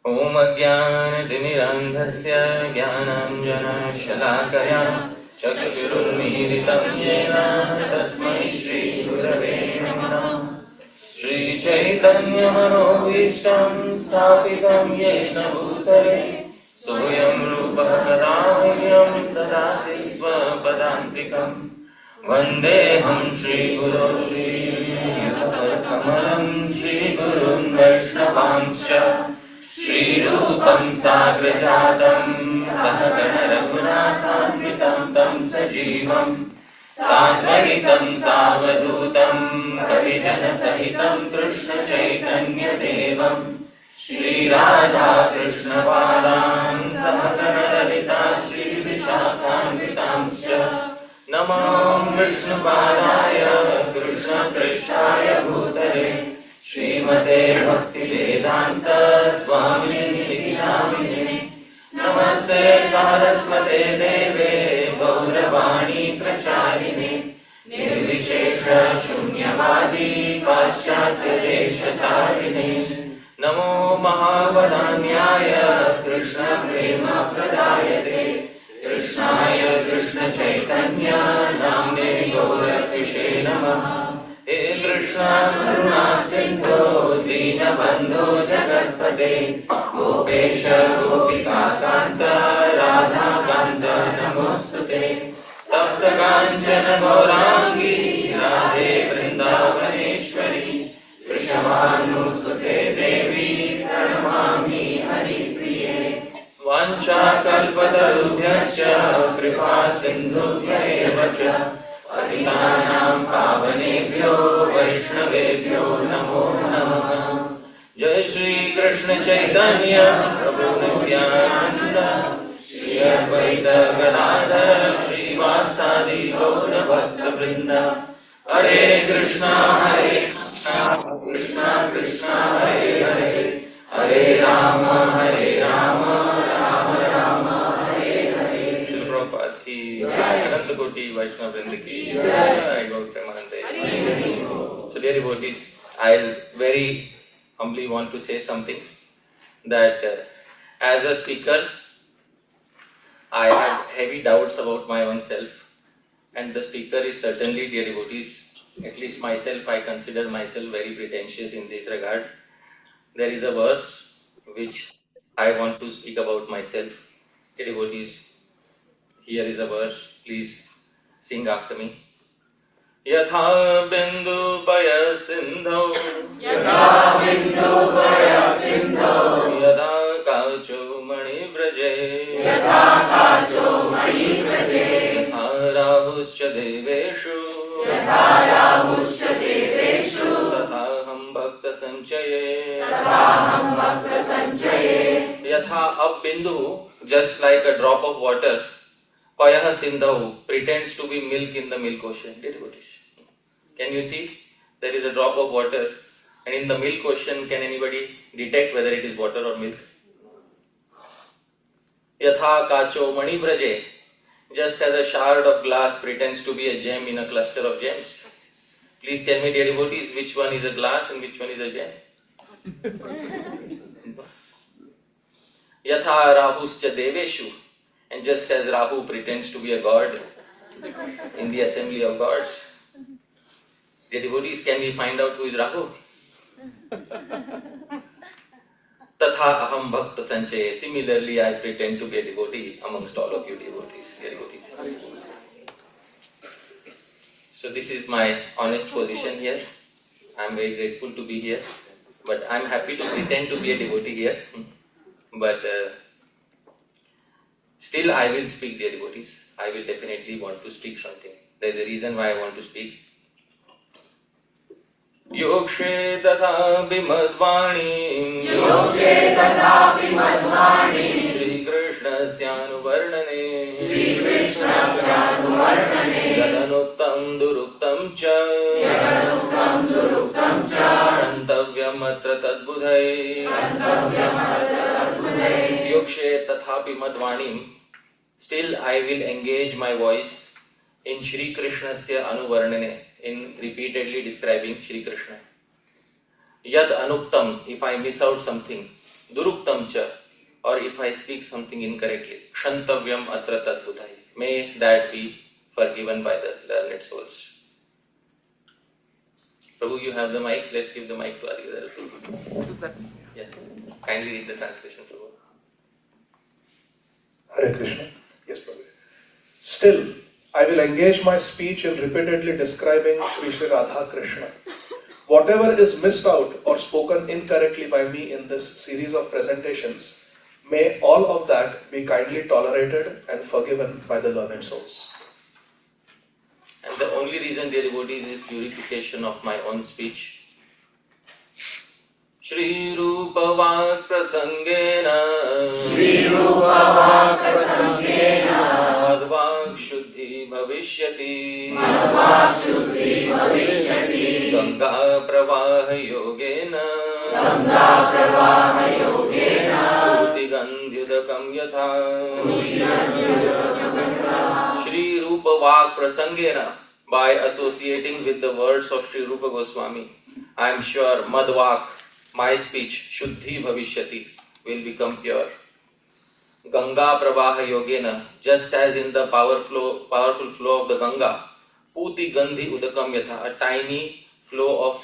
ॐ अज्ञानतिमिरान्धस्य ज्ञानाञ्जनशलाकया चक्षुरुन्मीलितं येन तस्मै श्रीगुरवे नमः। श्रीचैतन्यमनोभीष्टं स्थापितं येन भूतले सोऽयं रूपः कदा मह्यं ददाति स्वपदान्तिकम्। वन्देऽहं श्रीगुरो श्रीयुतकमलं श्रीगुरुन् वैष्णवांश्च श्रीरूपं साग्रजातं सहगण रघुनाथान्वितं तं सजीवं साद्वैतं सावधूतं परिजनसहितं कृष्णचैतन्यदेवं श्रीराधाकृष्णपादान् सहगण ललिता श्रीविशाखान्वितांश्च नमो विष्णुपादाय कृष्णपृष्ठाय भूतले श्रीमते भक्तिवेदान्त स्वामिनिति नामिने। नमस्ते सारस्वते देवे गौरवाणी प्रचारिणे निर्विशेष शून्यवादी पाश्चात्यदेशतारिणे। नमो महावदान्याय कृष्ण प्रेम प्रदायते कृष्णाय कृष्ण चैतन्य नाम्ने गौरकृषे नमः। हे कृष्ण करुणा सिंधो दीनबंधो जगत्पते गोपेश गोपिका कांत राधा कांत नमोस्तुते। तप्त कांचन गौरांगी राधे वृंदावनेश्वरी वृषभानुसुते देवी प्रणमामि हरिप्रिये। वाञ्छाकल्पतरुभ्यश्च कृपा सिन्धुभ्य एव च पतितानां पावनेभ्यो वैष्णवेभ्यो नमो नमः। जय श्री कृष्ण चैतन्य प्रभु नित्यानंद श्री अद्वैत गदाधर श्रीवासादि गौर भक्त वृंद। हरे कृष्णा कृष्णा कृष्णा हरे हरे हरे राम राम राम हरे हरे। श्रील प्रभुपाद की अनंत कोटि वैष्णव वृंद की जय। गौर प्रेमानंदे। So dear devotees, I'll very humbly want to say something that as a speaker I had heavy doubts about my own self, and the speaker is certainly, dear devotees, at least myself, I consider myself very pretentious in this regard. There is a verse which I want to speak about myself. Dear devotees, here is a verse, please sing after me. यथा बिन्दुपय सिन्धौ यथा काचो मणिव्रजे यथा राहुश्च देवेषु तथाहं भक्तसञ्चये। यथा a bindu, just like a drop of water, payah sindhu, pretends to be milk in the milk ocean. Dear devotees, can you see? There is a drop of water, and in the milk ocean, can anybody detect whether it is water or milk? Yatha kacho mani vraje, just as a shard of glass pretends to be a gem in a cluster of gems. Please tell me, dear devotees, which one is a glass and which one is a gem? Yatha rahuscha deveshu, and just as Rahu pretends to be a god in the assembly of gods. Dear devotees, can we find out who is Rahu? Tatha aham bhakta sanchaya. Similarly, I pretend to be a devotee amongst all of you devotees. Dear devotees. So this is my honest position here. I am very grateful to be here, but I am happy to pretend to be a devotee here. But still I will speak, dear devotees. I will definitely want to speak something. There is a reason why I want to speak. योक्षे तथा विमद्वाणी श्री कृष्णस्यानुवर्णने यदनुक्तं दुरुक्तं च क्षन्तव्यमत्र तद्बुधये। योक्षे तथापि मद्वाणीं, still I will engage my voice in Shri Krishnasya anuvarnane, in repeatedly describing Shri Krishna. Yad anuktam, if I miss out something, duruktam cha, or if I speak something incorrectly, kshantavyam atra tadbudhai. May that be forgiven by the learned souls. Prabhu, you have the mic. Let's give the mic to Adi. Who's that? Yeah. Kindly read the translation, Prabhu. Hare Krishna. Yes, Prabhu. Still, I will engage my speech in repeatedly describing Sri Radha Krishna. Whatever is missed out or spoken incorrectly by me in this series of presentations, may all of that be kindly tolerated and forgiven by the learned souls. And the only reason, dear devotees, is purification of my own speech. Shri Rupa Vak Prasangena Madhvak Shuddhi Bhavishyati Ganga Pravaha Yogena Uti Gandhyudakam Yatha Shri Rupa Vak Prasangena. By associating with the words of Shri Rupa Goswami, I am sure Madhvak, my speech, Shuddhi Bhavishyati, will become pure. Ganga Pravaha Yogena, just as in the powerful flow of the Ganga, Puti Gandhi Udakam Yatha, a tiny flow of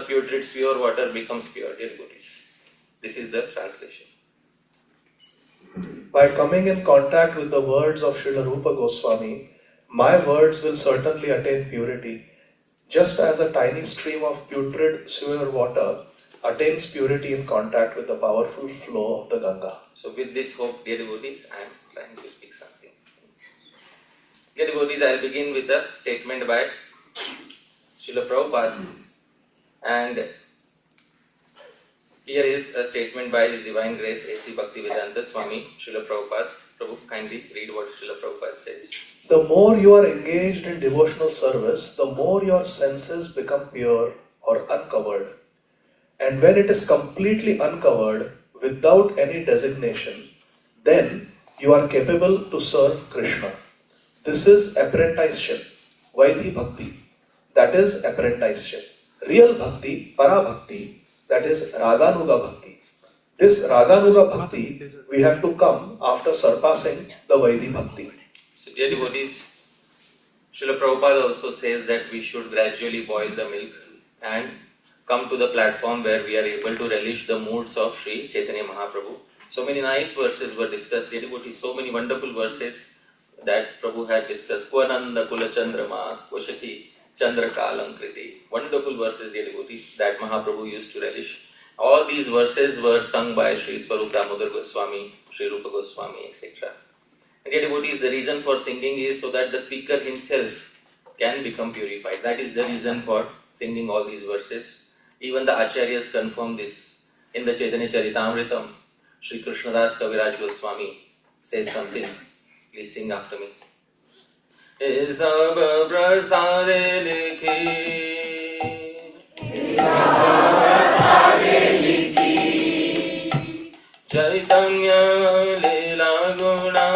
putrid sewer water becomes pure. Dear devotees, this is the translation. By coming in contact with the words of Srila Rupa Goswami, my words will certainly attain purity, just as a tiny stream of putrid sewer water attains purity in contact with the powerful flow of the Ganga. So with this hope, dear devotees, I am trying to speak something. Dear devotees, I will begin with a statement by Srila Prabhupada. And here is a statement by His Divine Grace A.C. Bhaktivedanta Swami, Srila Prabhupada. Prabhu, kindly read what Srila Prabhupada says. The more you are engaged in devotional service, the more your senses become pure or uncovered. And when it is completely uncovered, without any designation, then you are capable to serve Krishna. This is apprenticeship, Vaidhi Bhakti, that is apprenticeship. Real Bhakti, Para Bhakti, that is Raganuga Bhakti. This Raganuga Bhakti, we have to come after surpassing the Vaidhi Bhakti. So, dear devotees, Srila Prabhupada also says that we should gradually boil the milk and come to the platform where we are able to relish the moods of Sri Chaitanya Mahaprabhu. So many nice verses were discussed, dear devotees, so many wonderful verses that Prabhu had discussed. Kvananda Kula Chandrama, Kvashati Chandra Kalankriti. Wonderful verses, dear devotees, that Mahaprabhu used to relish. All these verses were sung by Sri Swarup Damodar Goswami, Sri Rupa Goswami, etc. And dear devotees, the reason for singing is so that the speaker himself can become purified. That is the reason for singing all these verses. Even the Acharyas confirm this. In the Chaitanya Charitamritam, Sri Krishnadas Kaviraj Goswami says something. Please sing after me. Isab prasade likhi Chaitanya lila guna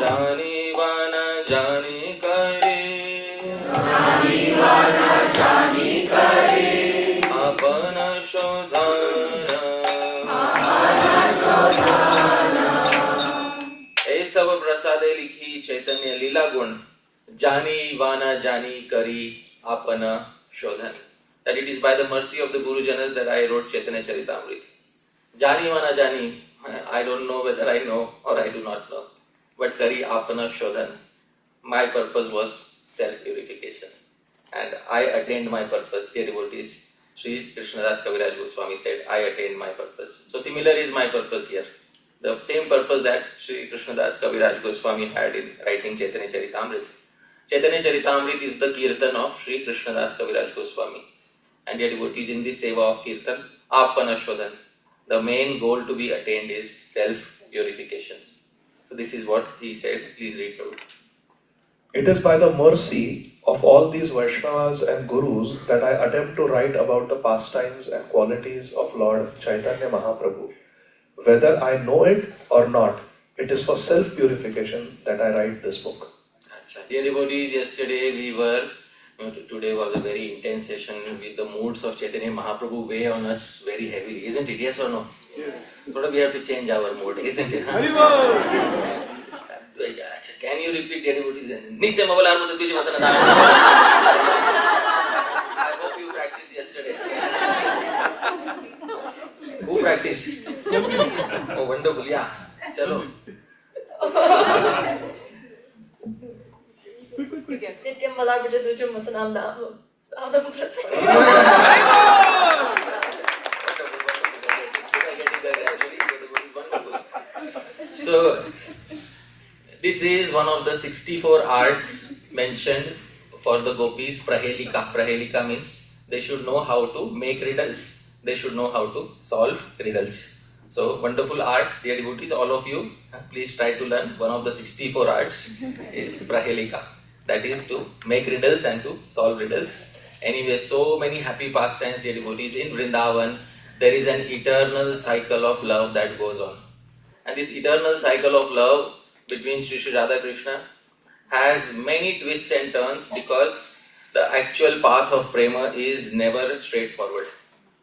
Jani vana jani kare Apana shodhana सब प्रसादे लिखी चैतन्य लीला गुण जानी वाना जानी करी आपना शोधन. That it is by the mercy of the Guru Janas that I wrote Chaitanya Charitamrita. Jani vana jani, I don't know whether I know or I do not know. But kari apana shodhan, my purpose was self-purification. And I attained my purpose. Dear devotees, Sri Krishnadas Kaviraj Goswami said, I attained my purpose. So similar is my purpose here. The same purpose that Sri Krishnadas Kaviraj Goswami had in writing Chaitanya Charitamrita. Chaitanya Charitamrita is the kirtan of Sri Krishnadas Kaviraj Goswami. And dear devotees, in this seva of kirtan, apana shodhan, the main goal to be attained is self-purification. So this is what he said. Please read, Prabhu. It is by the mercy of all these Vaishnavas and Gurus that I attempt to write about the pastimes and qualities of Lord Chaitanya Mahaprabhu. Whether I know it or not, it is for self-purification that I write this book. Dear devotees, yesterday we were Today was a very intense session with the moods of Chaitanya Mahaprabhu way on us very heavily, isn't it? Yes or no? Yes. So we have to change our mood, isn't it? Can you repeat devotees? Nityam avalarmata dvijavasana. I hope you practiced yesterday. Who practiced? Oh, wonderful. Yeah. Chalo. Nityam Valarmata Dvijavasana. So, this is one of the 64 arts mentioned for the gopis, prahelika. Prahelika means they should know how to make riddles. They should know how to solve riddles. So, wonderful arts, dear devotees, all of you, please try to learn. One of the 64 arts is prahelika. That is to make riddles and to solve riddles. Anyway, so many happy pastimes, dear devotees. In Vrindavan, there is an eternal cycle of love that goes on. And this eternal cycle of love between Sri Radha Krishna has many twists and turns because the actual path of prema is never straightforward.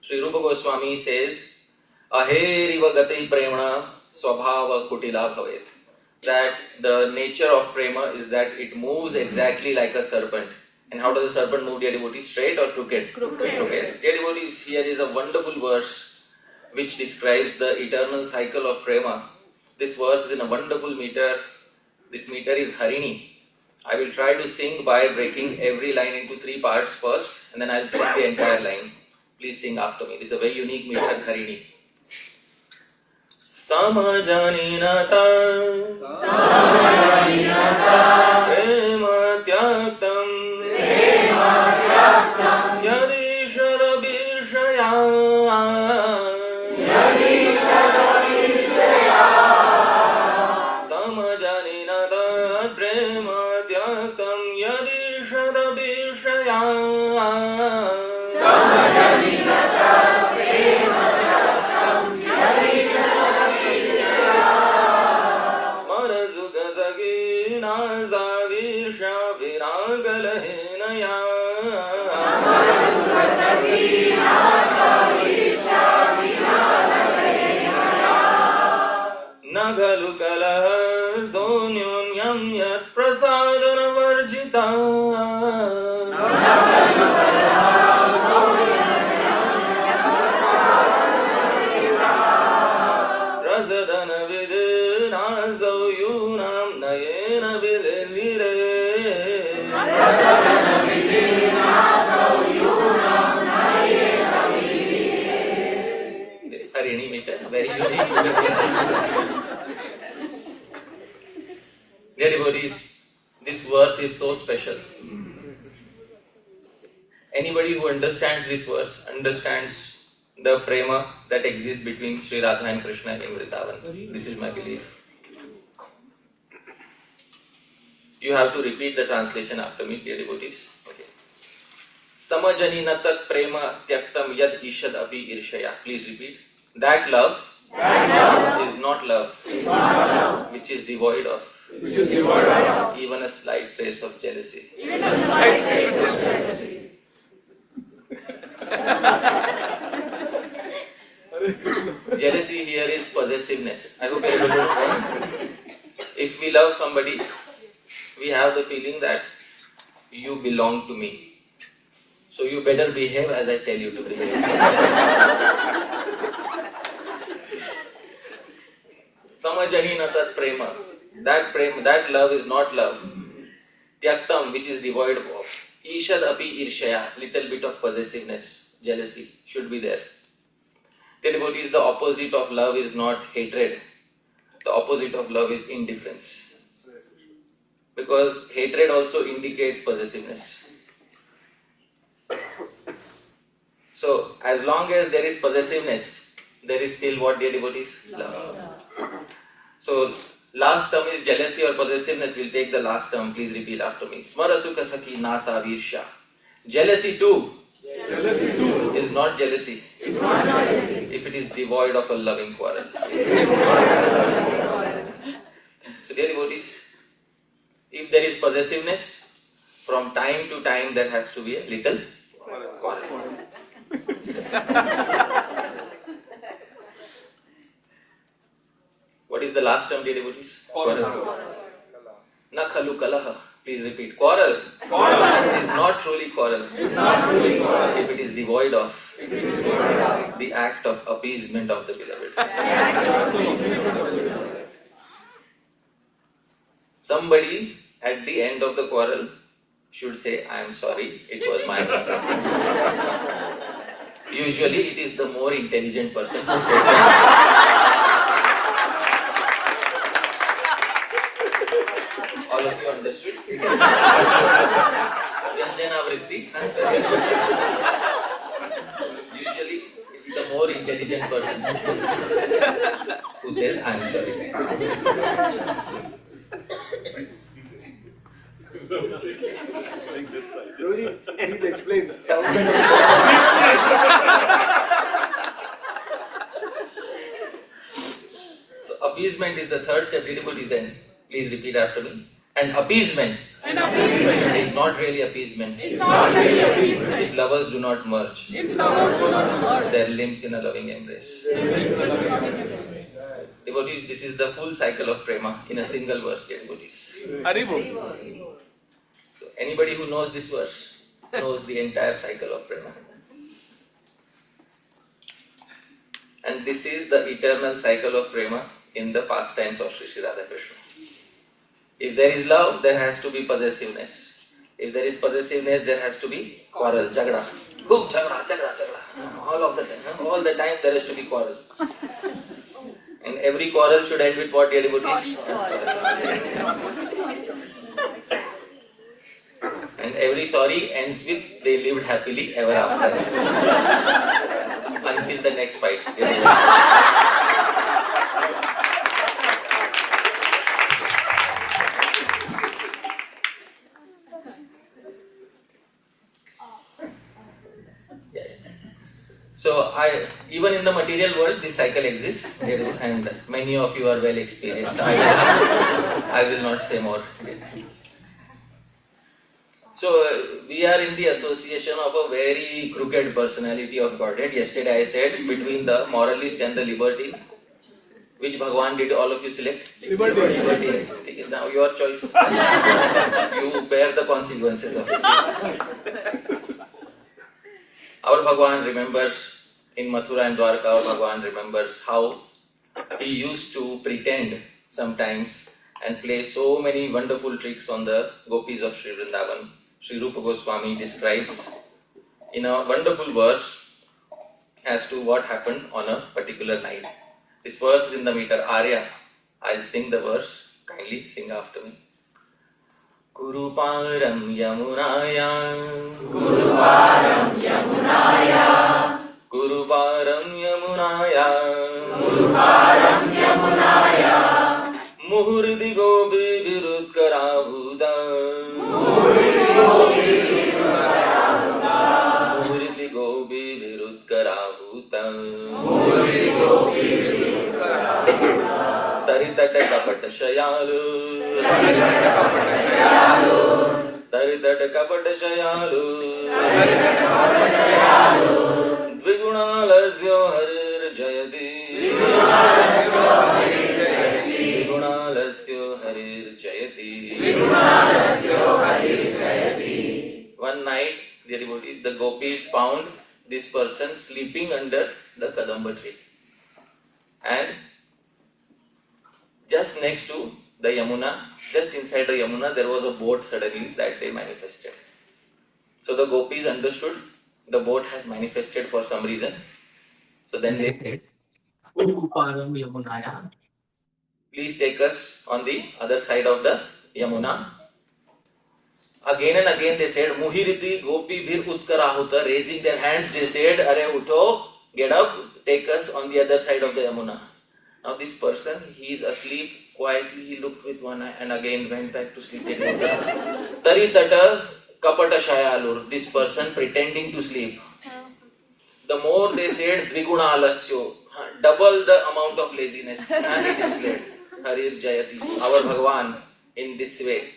Sri Rupa Goswami says, Aheriva gati premana swabhava kutila bhavet. That the nature of prema is that it moves exactly like a serpent. And how does a serpent move, dear devotees? Straight or crooked? Crooked. Dear devotees, here is a wonderful verse which describes the eternal cycle of prema. This verse is in a wonderful meter. This meter is Harini. I will try to sing by breaking every line into 3 parts first, and then I will sing the entire line. Please sing after me. This is a very unique meter, Harini. Samajaninata Prema Tyaktam Yadishara Bishaya Samajaninata Prema Tyaktam Yadishara Bishaya Nagalu kala zonyum yam yat prasadana varjita Rasadana vidina zoyunam nayena vililire Harini meter, very unique. Dear devotees, this verse is so special. Anybody who understands this verse understands the prema that exists between Sri Radha and Krishna in Vrindavan. This is my belief. You have to repeat the translation after me, dear devotees. Okay. Samajani natat prema tyaktam yad ishad api irshaya. Please repeat. That love is not love, which is devoid of even a slight trace of jealousy. Jealousy here is possessiveness. I hope you know. If we love somebody, we have the feeling that you belong to me. So you better behave as I tell you to behave. Samajani natat prema. That love is not love. Tyaktam, which is devoid of. Ishad api irshaya, little bit of possessiveness, jealousy should be there. Dear devotees, the opposite of love is not hatred. The opposite of love is indifference. Because hatred also indicates possessiveness. So, as long as there is possessiveness, there is still what, dear devotees? Love. So, last term is jealousy or possessiveness. We'll take the last term. Please repeat after me. Smarasukha sakhi nasa virsha. Jealousy too is not jealousy. If it is devoid of a loving quarrel. So dear devotees, if there is possessiveness, from time to time there has to be a little quarrel. What is the last term, dear devotees? Quarrel. Na khalu kalaha. Please repeat. Quarrel. It is not truly quarrel. If it is devoid of the act of appeasement of the beloved. Somebody at the end of the quarrel should say, I am sorry, it was my mistake. Usually it is the more intelligent person who says that. All of you understood? Vyanjana vritti. Usually it's the more intelligent person who says, I am sorry. Please explain. So appeasement is the third step. Please repeat after me. And appeasement is not really appeasement. If lovers do not merge their limbs in a loving embrace. Devotees, this is the full cycle of prema in a single verse, devotees. So anybody who knows this verse knows the entire cycle of prema. And this is the eternal cycle of prema in the pastimes of Sri Sri Radha Krishna. If there is love, there has to be possessiveness. If there is possessiveness, there has to be quarrel, jagda. Khub jagda. All of the time. All the time there has to be quarrel. And every quarrel should end with what, dear devotees? And every sorry ends with they lived happily ever after. Until the next fight. So, even in the material world, this cycle exists, and many of you are well experienced. I will not say more. So, we are in the association of a very crooked personality of Godhead. Yesterday I said, between the moralist and the libertine, which Bhagavan did all of you select? Libertine. Now your choice. You bear the consequences of it. Our Bhagavan remembers in Mathura and Dwarka, our Bhagavan remembers how he used to pretend sometimes and play so many wonderful tricks on the gopis of Sri Vrindavan. Sri Rupa Goswami describes in a wonderful verse as to what happened on a particular night. This verse is in the meter Arya. I'll sing the verse. Kindly sing after me. Kuruparam Yamunaya Kuruparam Yamunaya Kuruparam Yamunaya Kuruparam Yamunaya Muhurdi Gopi Virud Karahuda Muhurdi Gopi Virud Karahuda Muhurdi Gopi Virud Karahuda Muhurdi Gopi Virud Karahuda Taritata Kapata Shayalu Taritata Kapata Shayalu Taritata Kapata Shayalu Taritata Kapata Shayalu Dvigunalasya Harir Jayati Dvigunalasya Harir Jayati Dvigunalasya Harir Jayati Dvigunalasya Harir Jayati. One night, dear devotees, the gopis found this person sleeping under the Kadamba tree. And just next to the Yamuna, just inside the Yamuna, there was a boat suddenly that day manifested. So the gopis understood the boat has manifested for some reason. So then they said, Uparam Yamunaya. please take us on the other side of the Yamuna. Again and again they said, Muhiriti Gopi Bhir Utkarahuta, raising their hands, they said, Are Utho, get up, take us on the other side of the Yamuna. Now this person, he is asleep, quietly he looked with one eye and again went back to sleep. Taritata Kapata Shayalur, this person pretending to sleep. The more they said, Dviguna Alasyo, double the amount of laziness, and he displayed Harir Jayati, our Bhagavan, in this way.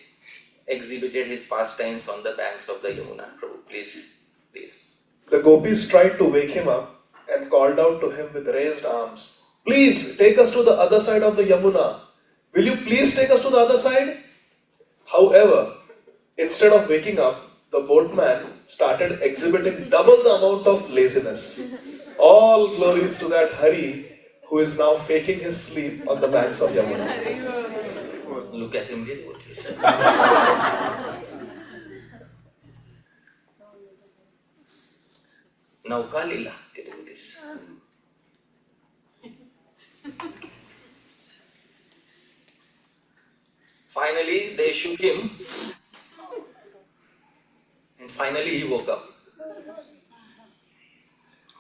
exhibited his pastimes on the banks of the Yamuna. Prabhu, please. The gopis tried to wake him up and called out to him with raised arms, "Please take us to the other side of the Yamuna. Will you please take us to the other side?" However, instead of waking up, the boatman started exhibiting double the amount of laziness. All glories to that Hari who is now faking his sleep on the banks of Yamuna. Look at him, dear devotees. Nauka Lila, dear devotees. Finally, they shook him, and finally he woke up.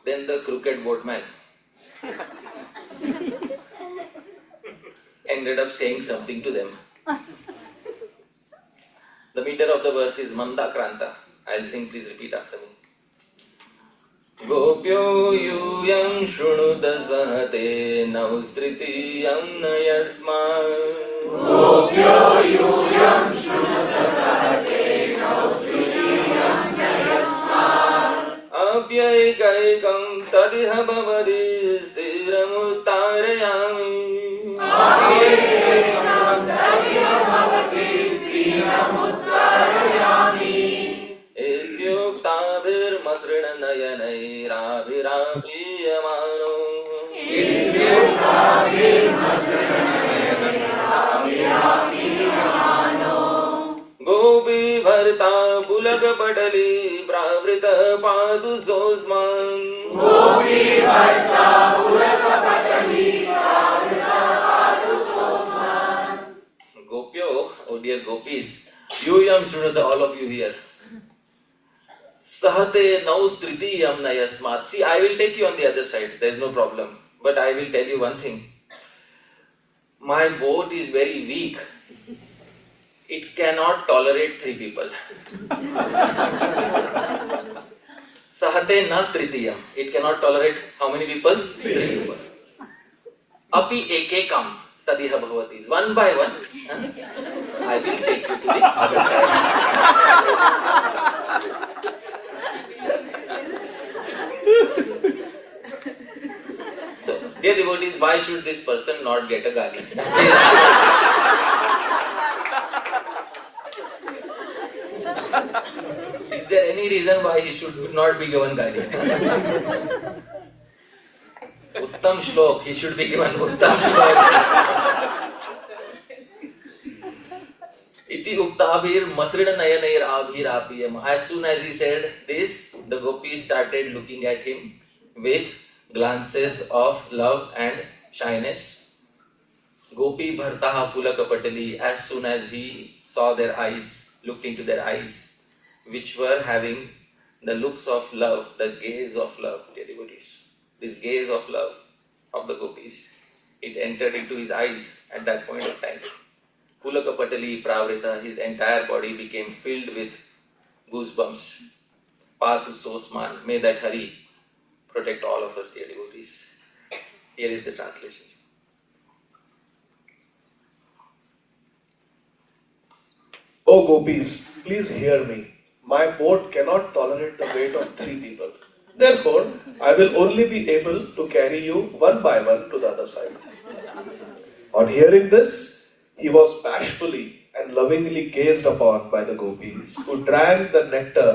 Then the crooked boatman ended up saying something to them. The meter of the verse is Manda Kranta. I'll sing, please repeat after me. Gopyo yuyam shrunudha sahate naustritiyam nayasma. Gopyo yuyam shrunudha sahate naustritiyam nayasma. Apyaikaikam tadiha bhavati stiramuttarayami. Apyaikam tadiha bhavati stiramuttarayami. Ityuktabhir masrina nayanayravirapiyamano. Ityuktabhir masrina nayanayravirapiyamano. Gopi bharta pulaka patali pravrita padu sosman. Gopi bharta pulaka patali pravrita padu sosman. Gopyo, oh dear gopis, yuyam shrunata, all of you here. Sahate naus tritiyam nayasmat. See, I will take you on the other side, there is no problem. But I will tell you one thing. My boat is very weak. It cannot tolerate 3 people. Sahate na tritiyam. It cannot tolerate how many people? 3 people. Api ekekam tadiha bhavati. One by one, I will take you to the other side. So, dear devotees, why should this person not get a gali? Is there any reason why he should not be given gali? Uttam shlok, he should be given Uttam shlok. Iti uktabhir masrina nayanayir abhirapiyam. As soon as he said this, the gopis started looking at him with glances of love and shyness. Gopi bhartaha pulaka patali. As soon as he saw their eyes, looked into their eyes, which were having the looks of love, the gaze of love, dear devotees. This gaze of love of the gopis, it entered into his eyes at that point of time. Pulaka patali pravrita, his entire body became filled with goosebumps. Patu sosman, may that Hari protect all of us, dear devotees. Here is the translation. "O gopis, please hear me. My boat cannot tolerate the weight of 3 people. Therefore, I will only be able to carry you one by one to the other side." On hearing this, he was bashfully and lovingly gazed upon by the gopis, who drank the nectar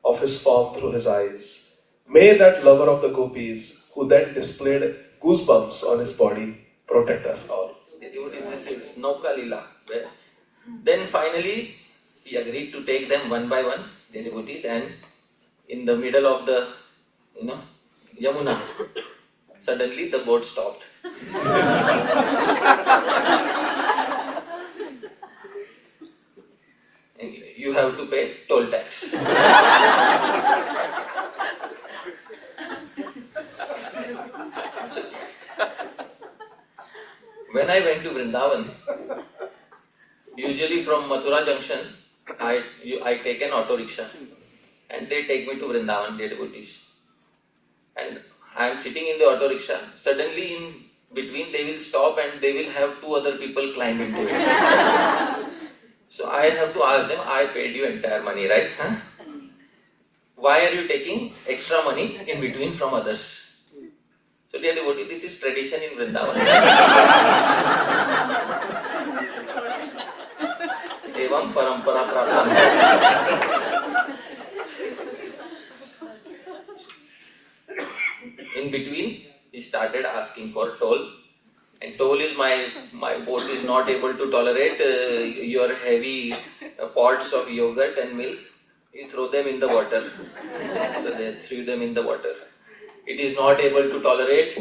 of his form through his eyes. May that lover of the gopis, who then displayed goosebumps on his body, protect us all. This is Nauka Lila. Then finally, he agreed to take them one by one, the devotees, and in the middle of the, Yamuna, suddenly the boat stopped. Anyway, you have to pay toll tax. When I went to Vrindavan, usually from Mathura Junction, I take an auto rickshaw and they take me to Vrindavan, dear devotees. And I am sitting in the auto rickshaw. Suddenly in between they will stop and they will have 2 other people climb into it. So I have to ask them, I paid you entire money, right? Huh? Why are you taking extra money in between from others? So dear devotee, this is tradition in Vrindavan. Evam parampara praptam. In between, he started asking for toll. And toll is my boat is not able to tolerate your heavy pots of yogurt and milk. You throw them in the water. So they threw them in the water. It is not able to tolerate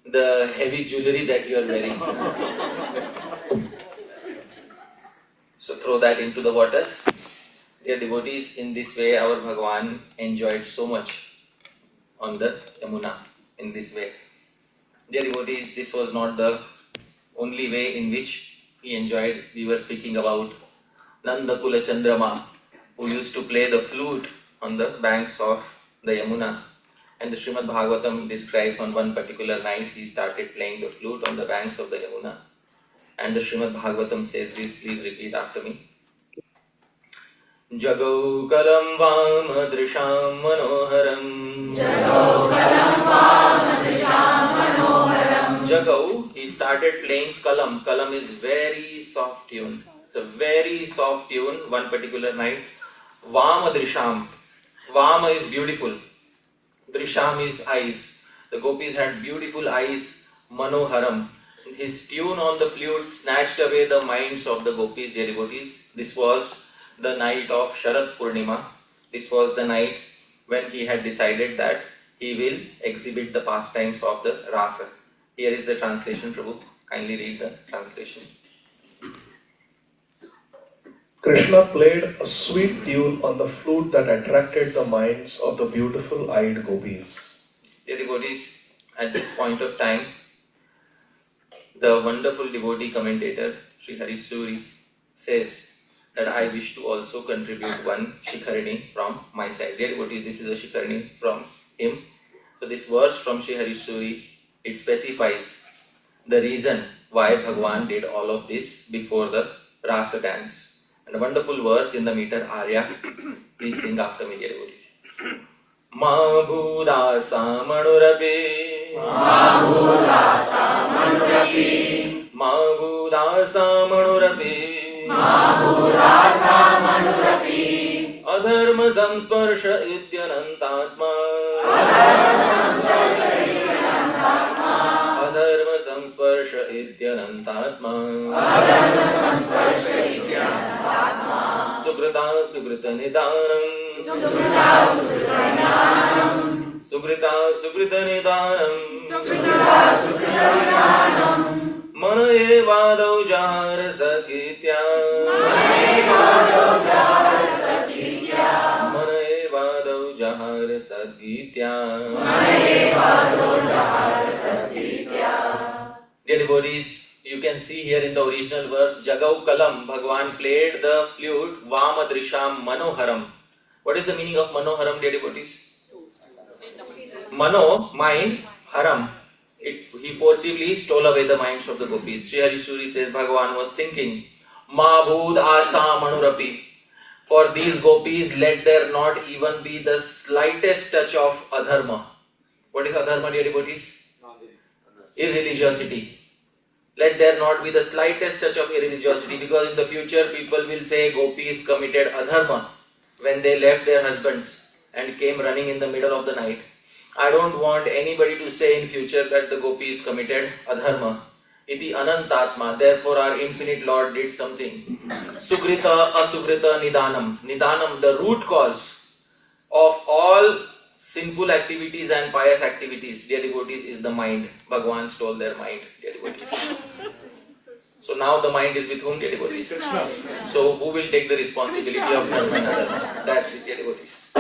the heavy jewelry that you are wearing. So throw that into the water. Dear devotees, in this way our Bhagavan enjoyed so much on the Yamuna, in this way. Dear devotees, this was not the only way in which he enjoyed. We were speaking about Nanda Kula Chandrama, who used to play the flute on the banks of the Yamuna. And the Srimad Bhagavatam describes on one particular night he started playing the flute on the banks of the Yamuna. And the Srimad Bhagavatam says this, please repeat after me. Jagau kalam vamadrisham manoharam. Jagau, he started playing kalam. Kalam is very soft tune. It's a very soft tune one particular night. Vamadrisham. Vama is beautiful. Drisham is eyes. The gopis had beautiful eyes. Manoharam. His tune on the flute snatched away the minds of the gopis, dear devotees. This was the night of Sharad Purnima. This was the night when he had decided that he will exhibit the pastimes of the Rasa. Here is the translation, Prabhu. Kindly read the translation. Krishna played a sweet tune on the flute that attracted the minds of the beautiful eyed gopis. Dear devotees, at this point of time, the wonderful devotee commentator, Sri Harish Suri, says that I wish to also contribute one Shikharini from my side. Dear devotees, this is a Shikharini from him. So this verse from Sri Harish Suri, it specifies the reason why Bhagavan did all of this before the Rasa dance. And a wonderful verse in the meter Arya. Please sing after me, dear devotees. Ma bhudasa manurapi. Ma bhudasa manurapi. Ma bhudasa manurapi. Ma bhudasa manurapi. Adharma samsparsha ityanantatma. Adharma samsparsha ityanantatma. Sukrita sukrita nidanam. Sukrita sukrita nidanam. Mana evadau jahar sakitya. Mana evadau jahar sakitya. Dear devotees, you can see here in the original verse, Jagau Kalam, Bhagavan played the flute, Vamadrisham Manoharam. What is the meaning of Manoharam, dear devotees? Mano, mind, Haram. He forcibly stole away the minds of the gopis. Sri Harishuri says Bhagavan was thinking, Ma bhud asa manurapi. For these gopis, let there not even be the slightest touch of adharma. What is adharma, dear devotees? Irreligiosity. Let there not be the slightest touch of irreligiosity, because in the future people will say gopis committed adharma when they left their husbands and came running in the middle of the night. I don't want anybody to say in future that the gopis committed adharma. Iti anantatma, therefore our infinite Lord did something. Sukrita asukrita nidanam. Nidanam, the root cause of all sinful activities and pious activities, dear devotees, is the mind. Bhagavan stole their mind, dear devotees. So now the mind is with whom, dear devotees? So who will take the responsibility of dharma and adharma? That's it, dear devotees.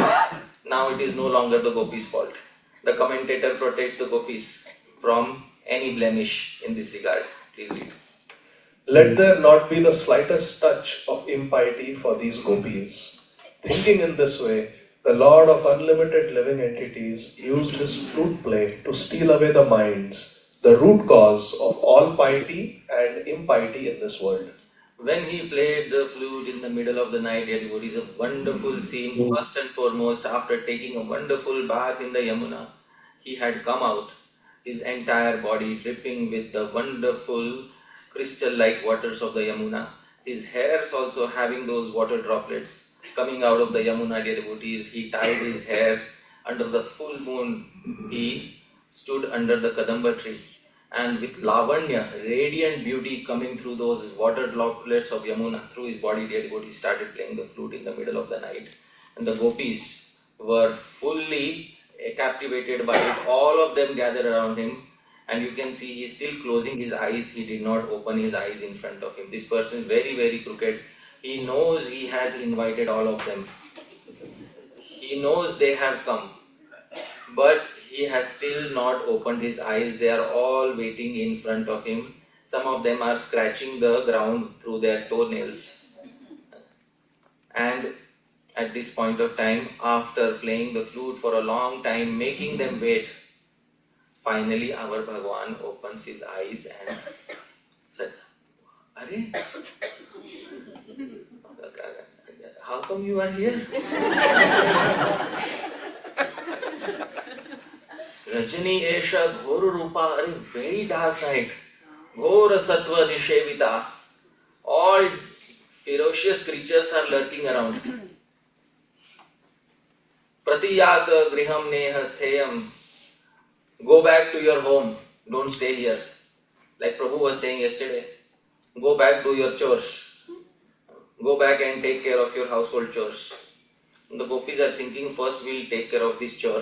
Now it is no longer the gopis' fault. The commentator protects the gopis from any blemish in this regard. Please read. Let there not be the slightest touch of impiety for these gopis. Thinking in this way, the Lord of unlimited living entities used his flute play to steal away the minds, the root cause of all piety and impiety in this world. When he played the flute in the middle of the night, dear devotees, a wonderful scene. First and foremost, after taking a wonderful bath in the Yamuna, he had come out, his entire body dripping with the wonderful crystal-like waters of the Yamuna. His hairs also having those water droplets coming out of the Yamuna, dear devotees. He tied his hair under the full moon. He stood under the Kadamba tree. And with Lavanya, radiant beauty coming through those water droplets of Yamuna, through his body, dear devotees started playing the flute in the middle of the night. And the gopis were fully captivated by it. All of them gathered around him. And you can see he's still closing his eyes. He did not open his eyes in front of him. This person is very, very crooked. He knows he has invited all of them. He knows they have come. But he has still not opened his eyes. They are all waiting in front of him. Some of them are scratching the ground through their toenails. And at this point of time, after playing the flute for a long time, making them wait, finally our Bhagavan opens his eyes and said, "Are? How come you are here?" Rajani Esha Ghoru Rupa, very dark night. Ghora Sattva Nishevita. All ferocious creatures are lurking around. Pratiyata Griham Nehastheyam. Go back to your home. Don't stay here. Like Prabhu was saying yesterday. Go back, do your chores. Go back and take care of your household chores. And the gopis are thinking, first we'll take care of this chore.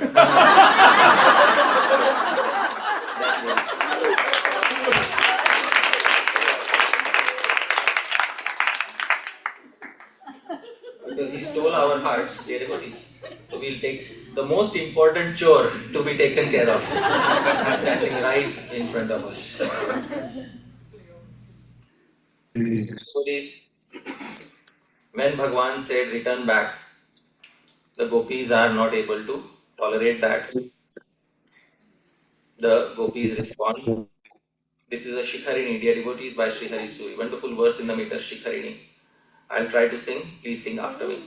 Because he stole our hearts, dear devotees. So we'll take the most important chore to be taken care of. He's standing right in front of us. Devotees, when Bhagavan said return back, the gopis are not able to tolerate that. The gopis respond. This is a Shikharini, dear devotees, by Sri Hari Suri. Wonderful verse in the meter, Shikharini. I'll try to sing, please sing after me.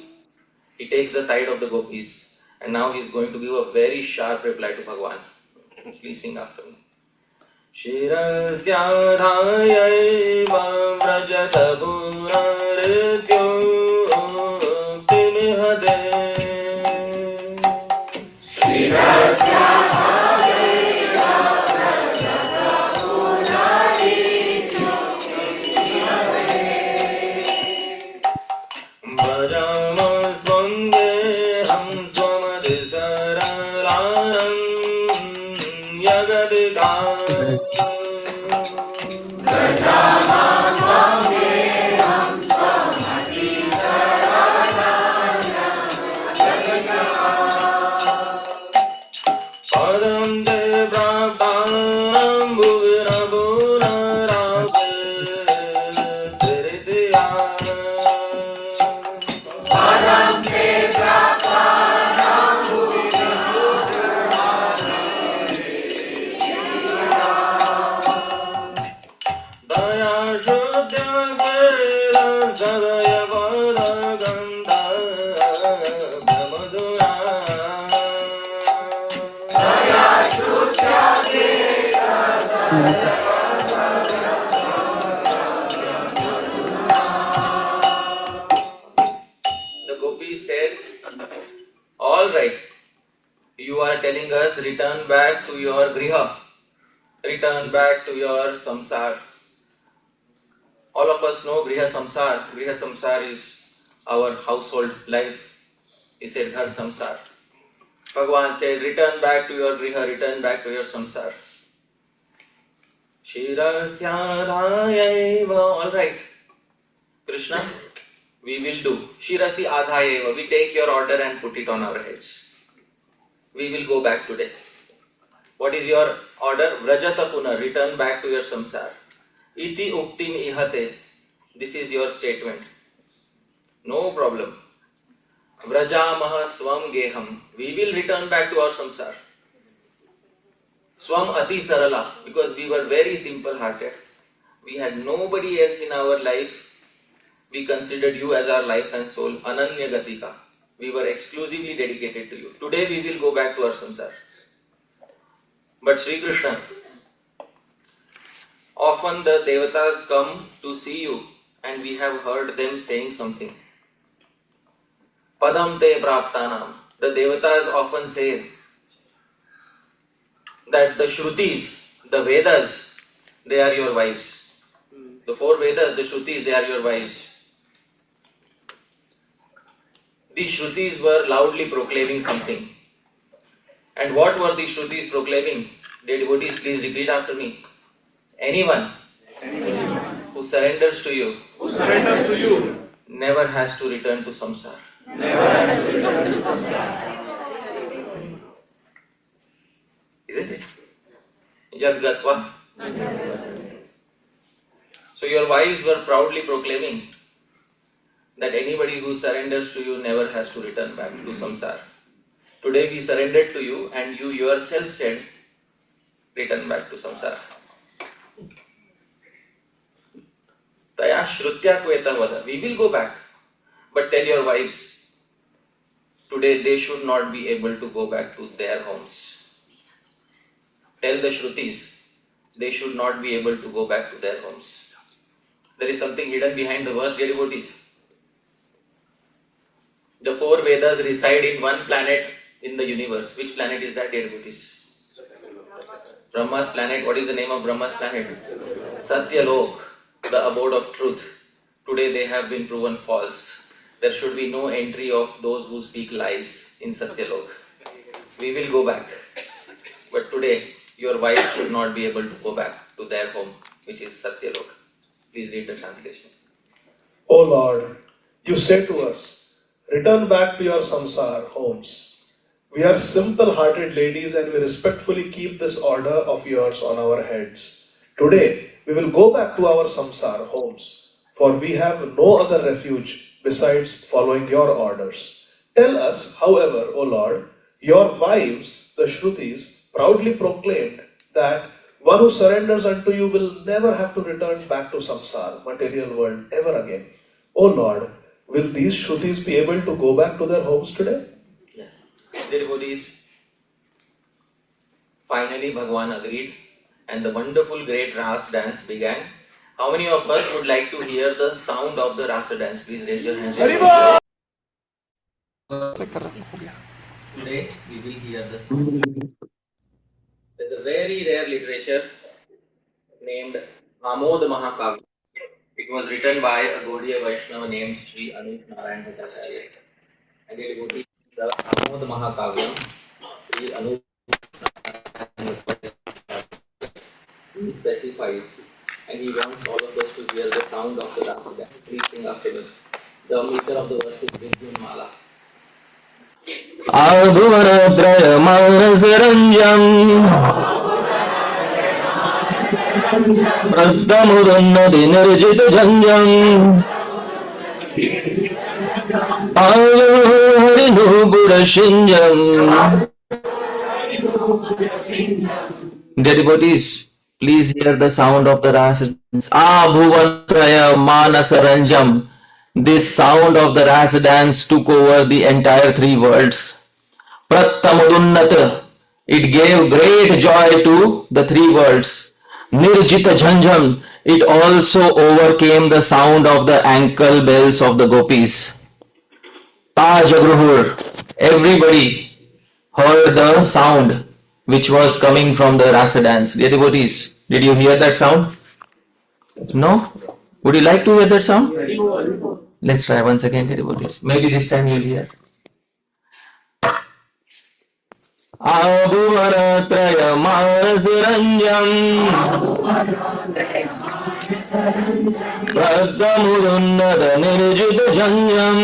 He takes the side of the gopis and now he is going to give a very sharp reply to Bhagavan. Please sing after me. Shirasya dhayaiva vrajata punarityo timihade. Telling us, return back to your griha, return back to your samsar. All of us know griha samsar. Griha samsar is our household life. He said, Ghar samsar. Bhagavan said, return back to your griha, return back to your samsar. Shirasya dhayaiva. All right, Krishna, we will do. Shirasi adhayeva. We take your order and put it on our heads. We will go back today. What is your order? Vrajata puna, return back to your samsar. Iti uktim ihate. This is your statement. No problem. Vrajamaha swam geham. We will return back to our samsar. Swam ati sarala. Because we were very simple hearted. We had nobody else in our life we considered you as our life and soul, Ananya Gatika. We were exclusively dedicated to you. Today we will go back to our samsara. But Sri Krishna, often the devatas come to see you and we have heard them saying something. Padam te praptanam. The devatas often say that the Shrutis, the Vedas, they are your wives. The 4 Vedas, the Shrutis, they are your wives. These Shrutis were loudly proclaiming something. And what were these Shrutis proclaiming? Dear devotees, please repeat after me. Anyone who surrenders to you never has to return to samsara. Isn't it? Yad gatva. So your wives were proudly proclaiming that anybody who surrenders to you never has to return back to samsara. Today we surrendered to you and you yourself said, return back to samsara. Taya shrutya kveta vada. We will go back. But tell your wives, today they should not be able to go back to their homes. Tell the Shrutis, they should not be able to go back to their homes. There is something hidden behind the verse, dear devotees. The 4 Vedas reside in one planet in the universe. Which planet is that, dear devotees? Brahma's planet. What is the name of Brahma's planet? Satyalok, the abode of truth. Today they have been proven false. There should be no entry of those who speak lies in Satyalok. We will go back. But today, your wife should not be able to go back to their home, which is Satyalok. Please read the translation. O Lord, you say to us, return back to your samsara homes. We are simple-hearted ladies and we respectfully keep this order of yours on our heads. Today, we will go back to our samsara homes, for we have no other refuge besides following your orders. Tell us, however, O Lord, your wives, the Shrutis, proudly proclaimed that one who surrenders unto you will never have to return back to samsara, material world, ever again. O Lord, will these Shrutis be able to go back to their homes today? Yes. Dear devotees, finally Bhagwan agreed and the wonderful great Ras dance began. How many of us would like to hear the sound of the Rasa dance? Please raise your hands. Today we will hear the sound. There's a very rare literature named Amod Mahakavya. It was written by a Gaudiya Vaishnava named Sri Anup Narayan Bhattacharya. And it would be the Amod Mahakavya, Sri Anup Narayan Bhattacharya. He specifies, and he wants all of us to hear the sound of the Rasa dance. Please sing after me. The meter of the verse is Vidyun Mala. Abhuvanatraya Manasaranjam Pradhamudannati Nirjita Janjam Ayamuharinubura Shinjam. Dear devotees, please hear the sound of the rasa. Abhuvanatraya Manasaranjam. This sound of the rasa dance took over the entire 3 worlds. Prattamudunnata, it gave great joy to the 3 worlds. Nirjita Jhanjam, it also overcame the sound of the ankle bells of the gopis. Tajagruhur, everybody heard the sound which was coming from the rasa dance. Dear devotees, did you hear that sound? No? Would you like to hear that sound? Let's try once again, dear devotees. Maybe this time you'll hear. Abhuvanatraya Manasaranjam Pradhamudunnata Nirjita Janjam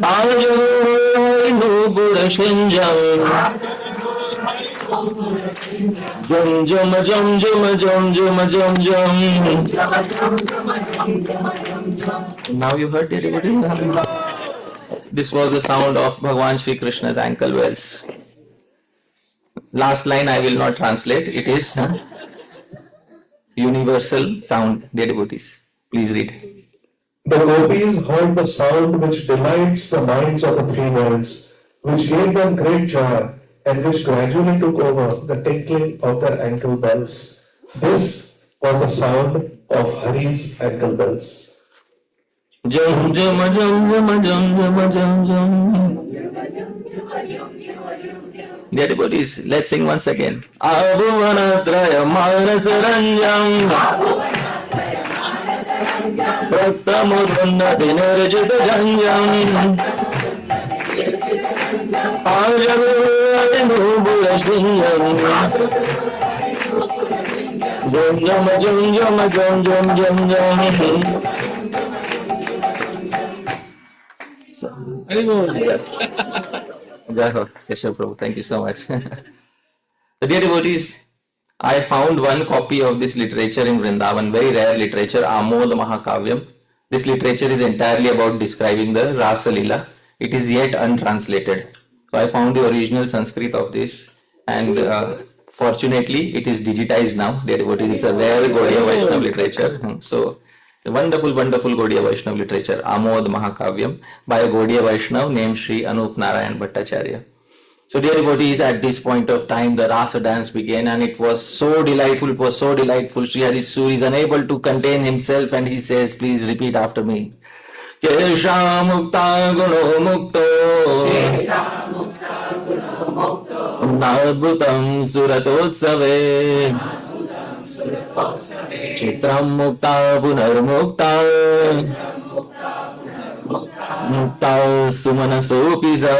Ayamuharinubura Shinjam Jum jum jum jum jum jum jum jum. Now you heard, dear devotees. This was the sound of Bhagwan Shri Krishna's ankle bells. Last line I will not translate. It is universal sound. Dear devotees, please read. The gopis heard the sound which delights the minds of the three worlds, which gave them great joy, and which gradually took over the tinkling of their ankle bells. This was the sound of Hari's ankle bells. Jam jam jam jam jam jam jam jam. Dear devotees, let's sing once again. Abhuvanatraya manasaranjam Prattamudannati nirjita janjam Ajagunubulashvinyam Jam jam jam jam jam jam jam jam. Jai Ho, Keshav Prabhu, thank you so much. So dear devotees, I found one copy of this literature in Vrindavan, very rare literature, Amod Mahakavyam. This literature is entirely about describing the Rasa Leela. It is yet untranslated. So I found the original Sanskrit of this, and fortunately it is digitized now. Dear devotees, it's a rare Gaudiya Vaishnava literature. So wonderful, wonderful Gaudiya Vaishnava literature, Amod Mahakavyam, by a Gaudiya Vaishnava named Sri Anup Narayan Bhattacharya. So dear devotees, at this point of time, the Rasa dance began, and it was so delightful, it was so delightful. Sri Hari Suri is unable to contain himself, and he says, please repeat after me. Kesha Mukta Guno Mukto Nadbhutam Suratotsave Chitram Mukta Punar Mukta Mukta Sumana Sopisa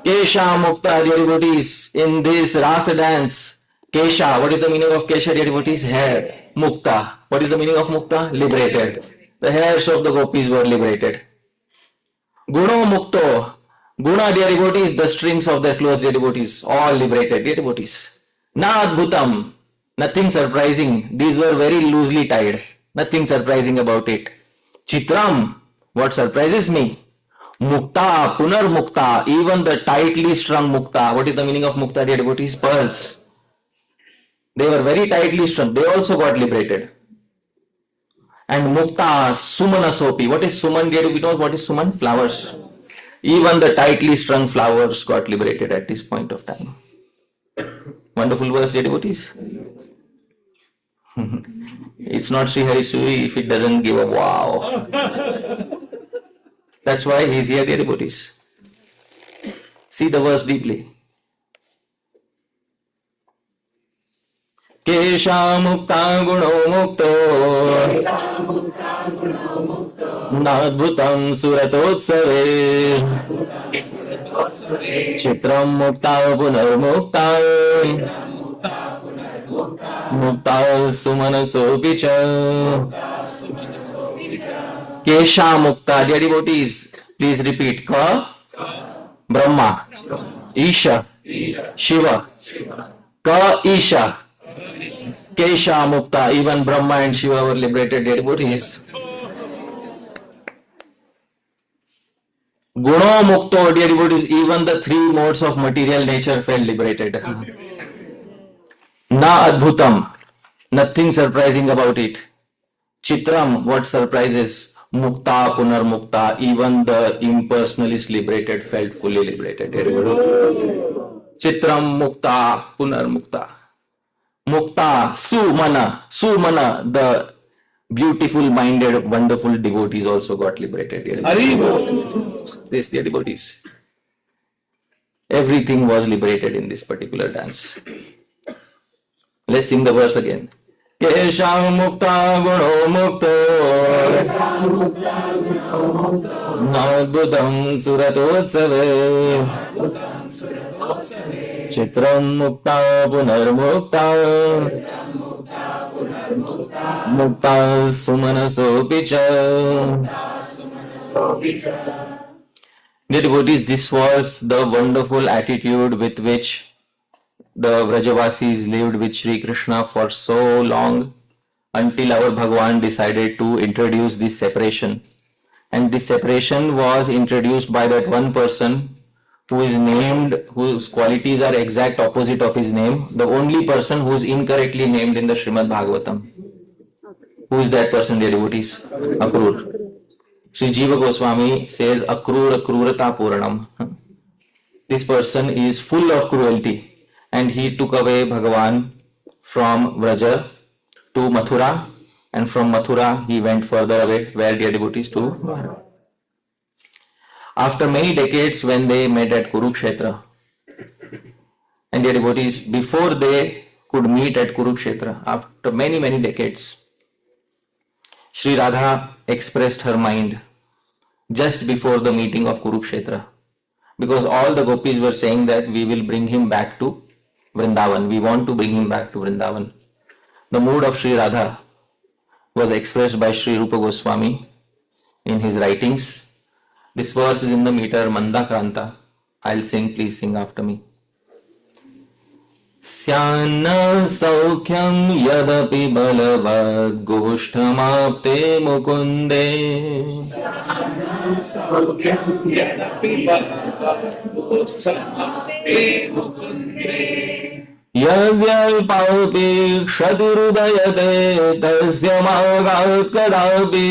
Kesha Mukta, dear devotees, in this Rasa dance, Kesha, what is the meaning of Kesha, dear devotees? Hair. Mukta, what is the meaning of Mukta? Liberated. The hairs of the gopis were liberated. Guno Mukto, Guna, dear devotees, the strings of their clothes, dear devotees, all liberated, dear devotees. Na Adbhutam, nothing surprising, these were very loosely tied, nothing surprising about it. Chitram, what surprises me? Mukta, Punar Mukta, even the tightly strung Mukta. What is the meaning of Mukta, dear devotees? Pearls. They were very tightly strung. They also got liberated. And Mukta, Sumana Sopi. What is Suman, dear devotees? What is Suman? Flowers. Even the tightly strung flowers got liberated at this point of time. Wonderful verse, dear devotees. It's not Sri Hari Suri if it doesn't give a wow. That's why he is here, dear devotees. See the verse deeply. Kesha Mukta Guno Mukto Nadbhutam Suratotsave Chitram Mukta Punar Mukta Mukta Sumana Sopicha Kesha Mukta, dear devotees, please repeat. Ka, Brahma, Isha, Shiva, Ka, Isha, Kesha Mukta, even Brahma and Shiva were liberated, dear devotees. Guno Mukto, dear devotees, even the three modes of material nature felt liberated. Na Adbhutam, nothing surprising about it. Chitram, what surprises? Mukta, Punar Mukta, even the impersonalists liberated felt fully liberated. Chitram Mukta, Punar Mukta. Mukta, Sumana, the beautiful minded, wonderful devotees also got liberated. This, dear devotees. Everything was liberated in this particular dance. Let's sing the verse again. Kesha Mukta Guno Mukto Nadbhutam Suratotsave Chitram Mukta Punar Mukta Mukta Sumana Sopicha. Dear devotees, this was the wonderful attitude with which the Vrajavasis lived with Sri Krishna for so long, until our Bhagwan decided to introduce this separation. And this separation was introduced by that one person who is named, whose qualities are exact opposite of his name, the only person who is incorrectly named in the Srimad Bhagavatam. Who is that person, dear devotees? Akrur. Sri Jiva Goswami says, Akrur Krurata Puranam. This person is full of cruelty, and he took away Bhagavan from Vraja to Mathura, and from Mathura he went further away, where, dear devotees, to Bharat. After many decades, when they met at Kurukshetra, and dear devotees, before they could meet at Kurukshetra, after many decades, Sri Radha expressed her mind just before the meeting of Kurukshetra, because all the gopis were saying that we will bring him back to Vrindavan. We want to bring him back to Vrindavan. The mood of Sri Radha was expressed by Sri Rupa Goswami in his writings. This verse is in the meter Manda Kranta. I'll sing, please sing after me. Syanna Saukyam Yadapi Balavad Goshtamapte Mukunde Yadyalpapi Kshatirudayate Tasya Magat Kadapi.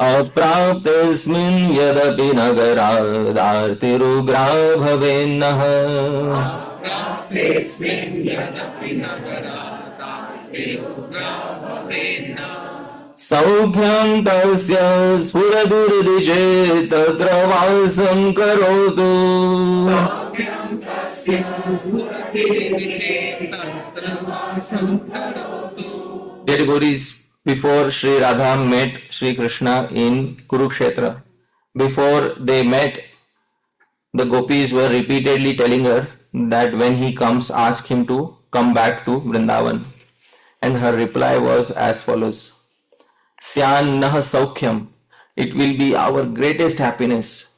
अप्राप्तेऽस्मिन् यदपि नगरादार्तिरुग्रा भवेन्नः सौख्यं तस्य स्फुरदुर्दि चेत् तत्र वासं करोतु Dear devotees, before Sri Radha met Sri Krishna in Kurukshetra, before they met, the gopis were repeatedly telling her that when he comes, ask him to come back to Vrindavan. And her reply was as follows: Syan nah saukhyam, it will be our greatest happiness.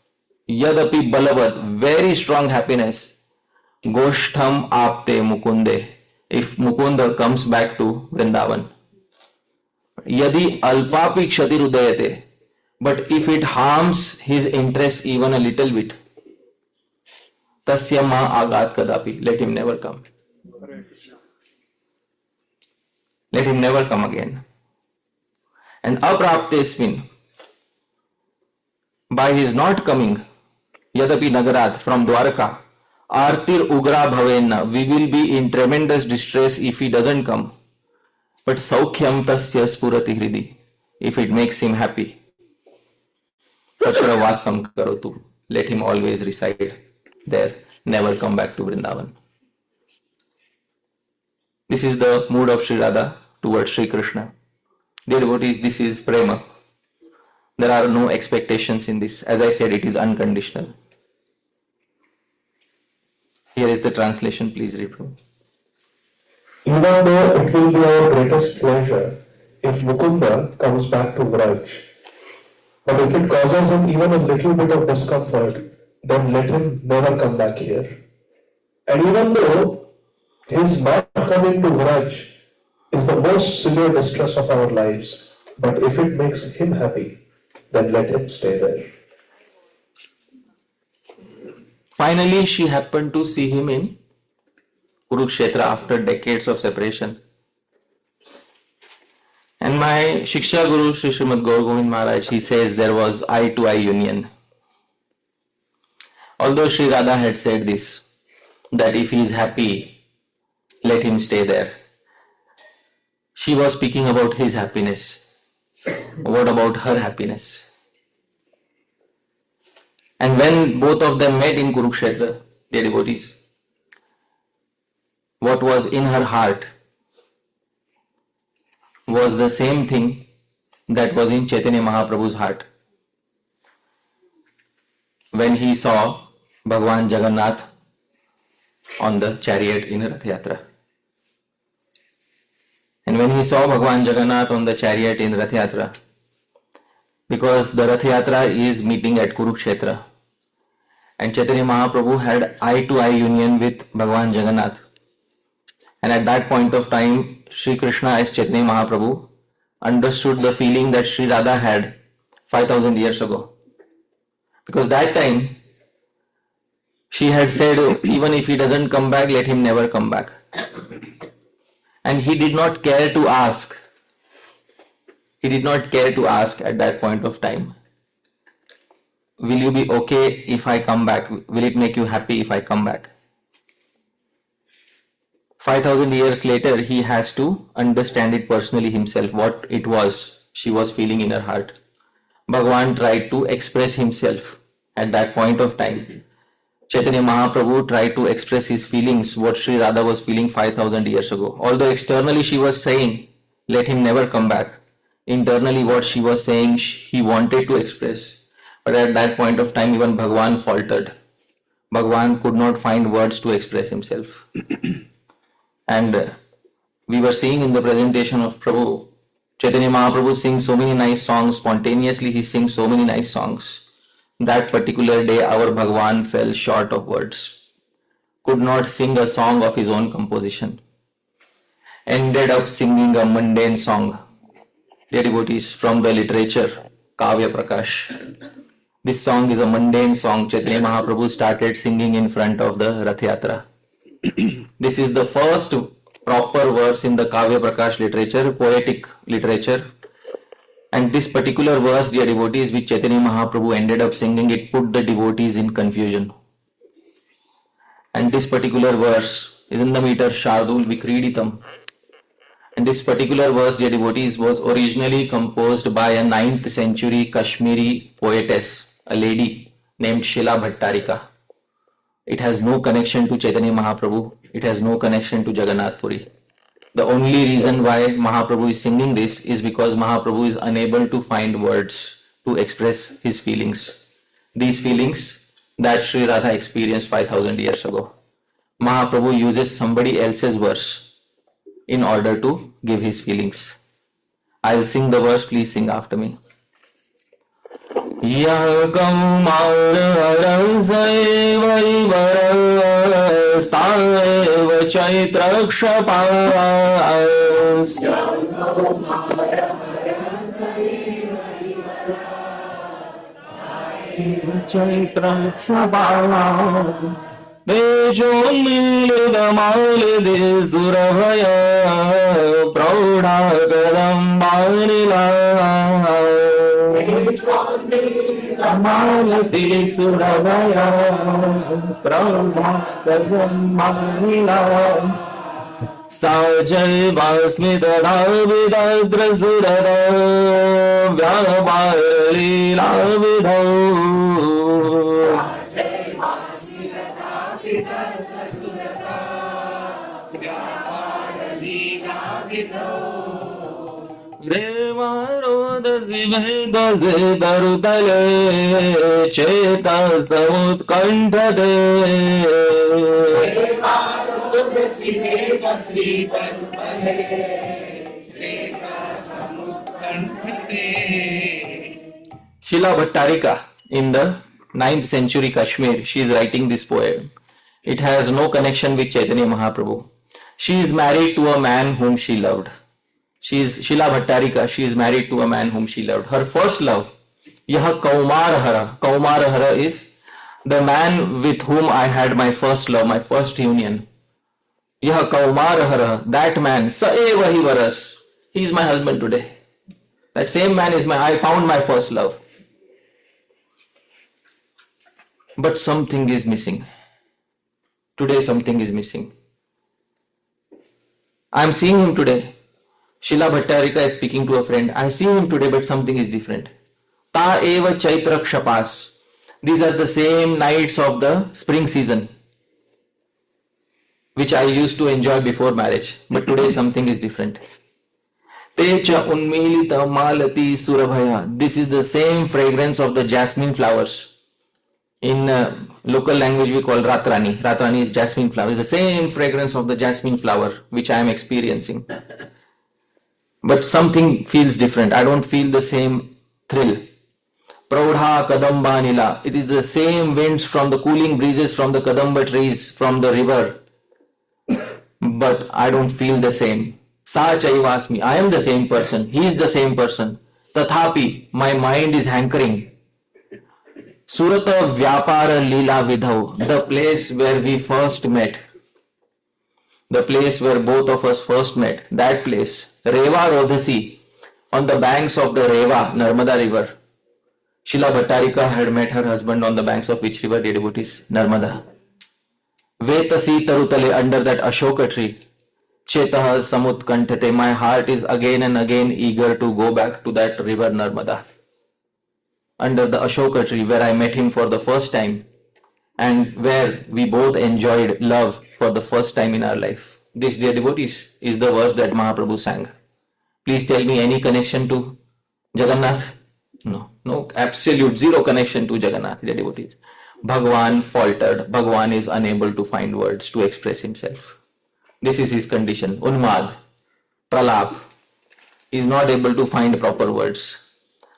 Yadapi balavad, very strong happiness. Goshtham apte mukunde, if Mukunda comes back to Vrindavan. Yadi alpapi kshatirudayate, but if it harms his interest even a little bit, tasya ma agat kadapi, let him never come. Let him never come again. And apraptesmin, by his not coming, yadapi nagarat, from Dwaraka, artir ugra bhavenna, we will be in tremendous distress if he doesn't come. But saukhyam tasya spurati hridi, if it makes him happy, tatra vasam karotu, let him always reside there, never come back to Vrindavan. This is the mood of Sri Radha towards Sri Krishna. Dear devotees, this is prema. There are no expectations in this. As I said, it is unconditional. Here is the translation, please read. Even though it will be our greatest pleasure if Mukunda comes back to Vraj, but if it causes him even a little bit of discomfort, then let him never come back here. And even though his not coming to Vraj is the most severe distress of our lives, but if it makes him happy, then let him stay there. Finally, she happened to see him in Kurukshetra after decades of separation. And my Shiksha Guru, Sri Srimad Gaur Govind Maharaj, he says there was eye-to-eye union. Although Sri Radha had said this, that if he is happy, let him stay there. She was speaking about his happiness. What about her happiness? And when both of them met in Kurukshetra, dear devotees, what was in her heart was the same thing that was in Chaitanya Mahaprabhu's heart. When he saw Bhagavan Jagannath on the chariot in Rath Yatra. And when he saw Bhagavan Jagannath on the chariot in Rath Yatra, because the Rath Yatra is meeting at Kurukshetra, and Chaitanya Mahaprabhu had eye-to-eye union with Bhagavan Jagannath. And at that point of time, Sri Krishna as Chaitanya Mahaprabhu understood the feeling that Sri Radha had 5,000 years ago. Because that time she had said, even if he doesn't come back, let him never come back. And he did not care to ask. He did not care to ask at that point of time, will you be okay if I come back? Will it make you happy if I come back? 5,000 years later, he has to understand it personally himself, what it was she was feeling in her heart. Bhagavan tried to express himself at that point of time. Chaitanya Mahaprabhu tried to express his feelings, what Sri Radha was feeling 5,000 years ago. Although externally she was saying, let him never come back. Internally what she was saying, he wanted to express. But at that point of time, even Bhagavan faltered. Bhagavan could not find words to express himself. And we were seeing in the presentation of Prabhu, Chaitanya Mahaprabhu sings so many nice songs, spontaneously he sings so many nice songs. That particular day, our Bhagavan fell short of words, could not sing a song of his own composition, ended up singing a mundane song. Dear devotees, from the literature, Kavya Prakash. This song is a mundane song. Chaitanya Mahaprabhu started singing in front of the Rath Yatra. This is the first proper verse in the Kavya Prakash literature, poetic literature. And this particular verse, dear devotees, which Chaitanya Mahaprabhu ended up singing, it put the devotees in confusion. And this particular verse is in the meter Shardul Vikriditam. And this particular verse, dear devotees, was originally composed by a 9th century Kashmiri poetess, a lady named Shila Bhattarika. It has no connection to Chaitanya Mahaprabhu. It has no connection to Jagannath Puri. The only reason why Mahaprabhu is singing this is because Mahaprabhu is unable to find words to express his feelings. These feelings that Sri Radha experienced 5,000 years ago. Mahaprabhu uses somebody else's verse in order to give his feelings. I will sing the verse, please sing after me. Ya Kaumar Arazai Staeva Chaitra Kshapas Chaitra Kshapas Dejo Mildamal de Suravaya Praudha Kadambanila Malati Suravaya Praudha Kadambanila Sajay Vasmita Davidadra Surada Vyabali Lavidho Revarodasi Vedasi Darutale Cheta Samutkantade Revarodasi Vedasi Darutale Cheta Samutkantade. Shila Bhattarika in the 9th century Kashmir, she is writing this poem. It has no connection with Chaitanya Mahaprabhu. She is married to a man whom she loved. She is Shila Bhattarika. She is married to a man whom she loved. Her first love, Yaha Kaumarahara. Kaumarahara is the man with whom I had my first love, my first union. Yaha Kaumarahara, that man, Saeva hi varas. He is my husband today. That same man is I found my first love. But something is missing. Today something is missing. I am seeing him today. Shila Bhattarika is speaking to a friend. I see him today, but something is different. Ta eva chaitra kshapas. These are the same nights of the spring season, which I used to enjoy before marriage. But today something is different. Techa unmilita malati surabhaya. This is the same fragrance of the jasmine flowers. In local language we call Ratrani. Ratrani is jasmine flower. It's the same fragrance of the jasmine flower which I am experiencing. But something feels different. I don't feel the same thrill. Praudha Kadamba Nila. It is the same winds from the cooling breezes from the Kadamba trees from the river. But I don't feel the same. Sa chaivasmi. I am the same person. He is the same person. Tathapi, my mind is hankering. Surata Vyapara Leela Vidhau, the place where we first met. The place where both of us first met. That place. Reva Rodhasi, on the banks of the Reva, Narmada river. Shila Bhattarika had met her husband on the banks of which river, dear devotees? Narmada. Vetasi Tarutale, under that Ashoka tree. Chetaha Samutkanthate, my heart is again and again eager to go back to that river Narmada. Under the Ashoka tree where I met him for the first time and where we both enjoyed love for the first time in our life. This, dear devotees, is the verse that Mahaprabhu sang. Please tell me any connection to Jagannath? No, absolute zero connection to Jagannath, dear devotees. Bhagwan faltered. Bhagwan is unable to find words to express himself. This is his condition. Unmad, Pralap, is not able to find proper words.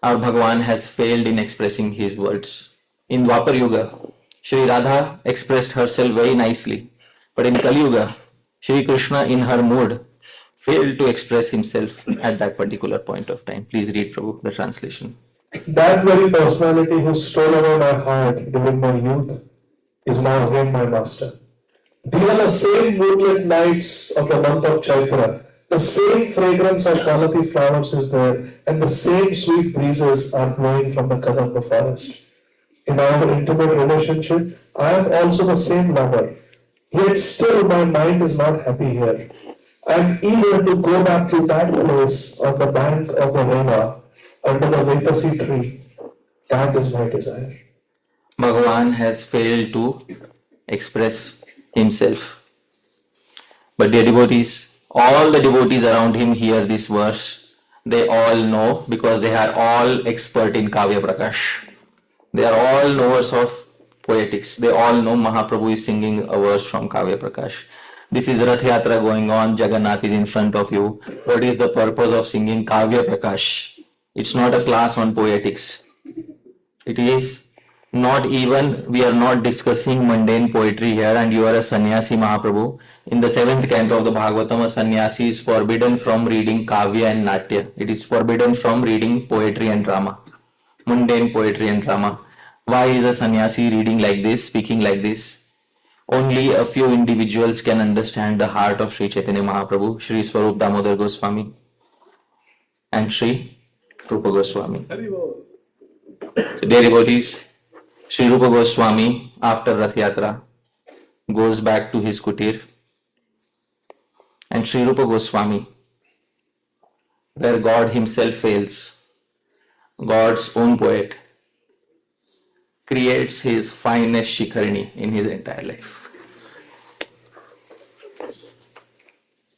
Our Bhagwan has failed in expressing his words. In Dwapar Yuga, Shri Radha expressed herself very nicely. But in Kali Yuga, Shri Krishna in her mood failed to express himself at that particular point of time. Please read, Prabhu, the translation. That very personality who stole away my heart during my youth is now again my master. These are the same moonlit nights of the month of Chaitra. The same fragrance of Malati flowers is there, and the same sweet breezes are blowing from the Kadamba forest. In our intimate relationship, I am also the same lover. Yet still my mind is not happy here. I am eager to go back to that place on the bank of the Reva, under the Vetasi tree. That is my desire. Bhagavan has failed to express himself. But dear devotees, all the devotees around him hear this verse. They all know because they are all expert in Kavya Prakash. They are all knowers of poetics. They all know Mahaprabhu is singing a verse from Kavya Prakash. This is Rath Yatra going on. Jagannath is in front of you. What is the purpose of singing Kavya Prakash? It's not a class on poetics. It is not even, we are not discussing mundane poetry here, and you are a sannyasi, Mahaprabhu. In the 7th canto of the Bhagavatam, a sannyasi is forbidden from reading Kavya and Natya. It is forbidden from reading poetry and drama. Mundane poetry and drama. Why is a sannyasi reading like this, speaking like this? Only a few individuals can understand the heart of Sri Chaitanya Mahaprabhu, Sri Swarup Damodar Goswami and Sri Rupa Goswami. So dear devotees, Sri Rupa Goswami, after Rath Yatra, goes back to his kutir, and Sri Rupa Goswami, where God himself fails, God's own poet, creates his finest shikharini in his entire life.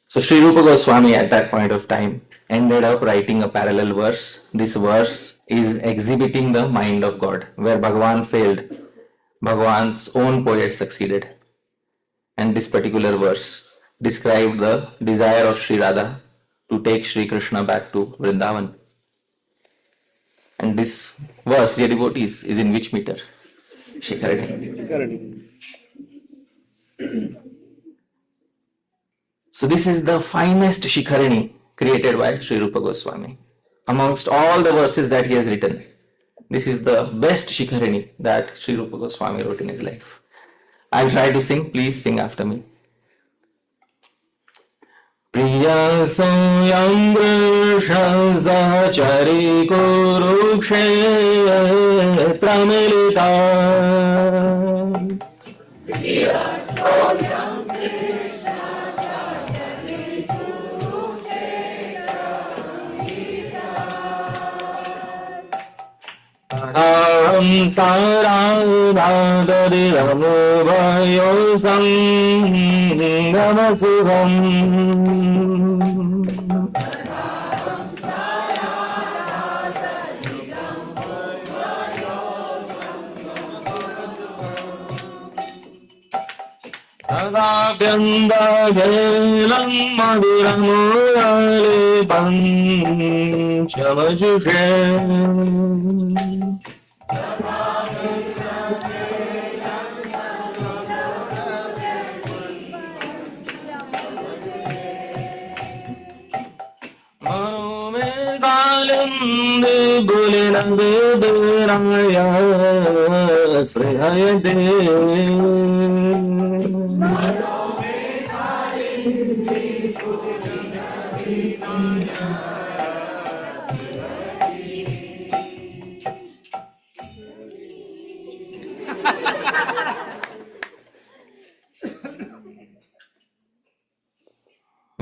So Sri Rupa Goswami at that point of time ended up writing a parallel verse. This verse is exhibiting the mind of God. Where Bhagavan failed, Bhagavan's own poet succeeded. And this particular verse described the desire of Sri Radha to take Sri Krishna back to Vrindavan. And this verse, dear devotees, is in which meter? Shikharani. So this is the finest Shikharani created by Sri Rupa Goswami. Amongst all the verses that he has written, this is the best Shikharani that Sri Rupa Goswami wrote in his life. I'll try to sing, please sing after me. Priya soyam vrishna sahachari kurukshetra milita. Priya soyam vrishna sahachari kurukshetra milita. Am saradhadari ramubhayo sangama sugham. Adabhyandaghelam madhuramuralipam chamajushe. नंदे बोले नंदे देराया श्रेय दे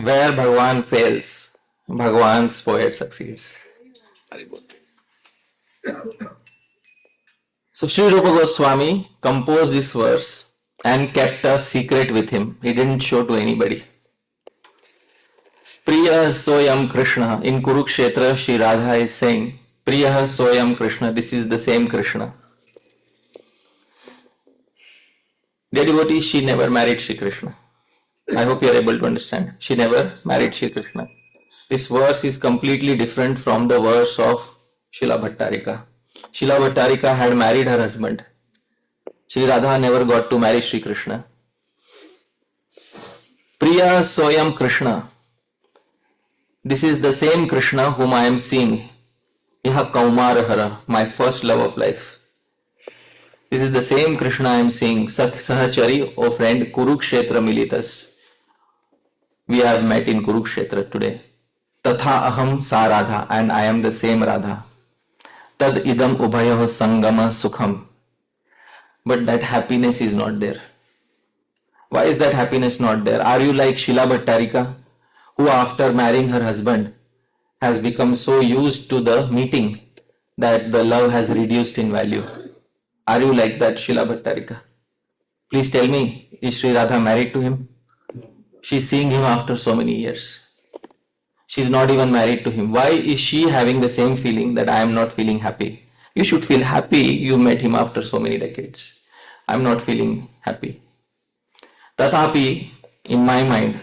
Where Bhagwan fails, Bhagwan's poet succeeds. So Sri Rupa Goswami composed this verse and kept a secret with him. He didn't show to anybody. Priya Soyam Krishna. In Kurukshetra, Sri Radha is saying, Priya Soyam Krishna. This is the same Krishna. Dear devotee, she never married Sri Krishna. I hope you are able to understand. She never married Sri Krishna. This verse is completely different from the verse of Srila Bhattarika. Srila Bhattarika had married her husband. Sri Radha never got to marry Sri Krishna. Priya Soyam Krishna. This is the same Krishna whom I am seeing. Yaha Kaumarahara, my first love of life. This is the same Krishna I am seeing. Sahachari, O friend, Kurukshetra Militas. We have met in Kurukshetra today. Tatha aham sa Radha, and I am the same Radha. Tad idam ubhayaho sangama sukham. But that happiness is not there. Why is that happiness not there? Are you like Srila Bhattarika, who after marrying her husband has become so used to the meeting that the love has reduced in value? Are you like that, Srila Bhattarika? Please tell me, is Sri Radha married to him? She's seeing him after so many years. She's not even married to him. Why is she having the same feeling that I am not feeling happy? You should feel happy you met him after so many decades. I'm not feeling happy. Tatapi, in my mind,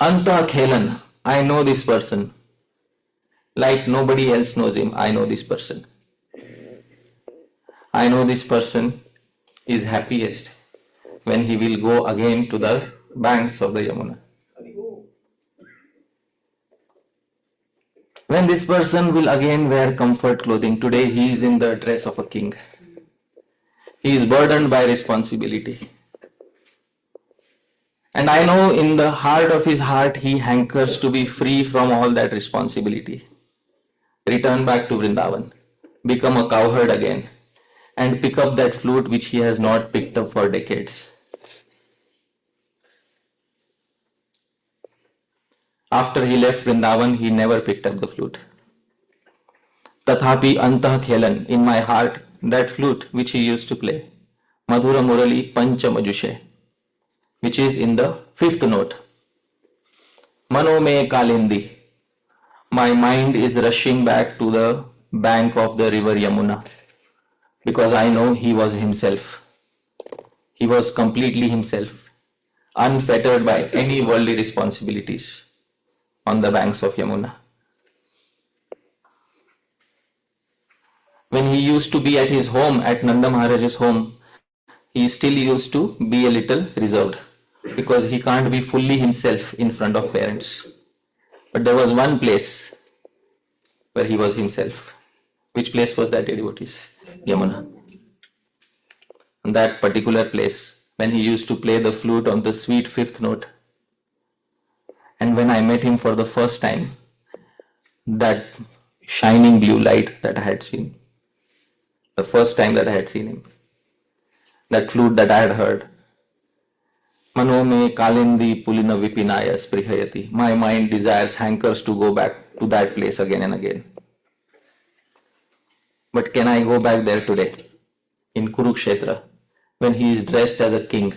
Anta Khelan, I know this person. Like nobody else knows him, I know this person. I know this person is happiest when he will go again to the banks of the Yamuna. When this person will again wear comfort clothing. Today he is in the dress of a king. He is burdened by responsibility. And I know in the heart of his heart he hankers to be free from all that responsibility. Return back to Vrindavan. Become a cowherd again. And pick up that flute which he has not picked up for decades. After he left Vrindavan, he never picked up the flute. Tathapi Antah Khelan, in my heart, that flute which he used to play. Madhura Murali Pancha Majushe, which is in the fifth note. Mano me Kalindi. My mind is rushing back to the bank of the river Yamuna. Because I know he was himself. He was completely himself, unfettered by any worldly responsibilities on the banks of Yamuna. When he used to be at his home, at Nanda Maharaj's home, he still used to be a little reserved because he can't be fully himself in front of parents. But there was one place where he was himself. Which place was that, devotees? Yamuna. And that particular place, when he used to play the flute on the sweet fifth note. And when I met him for the first time, that shining blue light that I had seen, the first time that I had seen him, that flute that I had heard, Mano me kalindi pulina vipinaya sprihayati. My mind desires, hankers to go back to that place again and again. But can I go back there today, in Kurukshetra, when he is dressed as a king,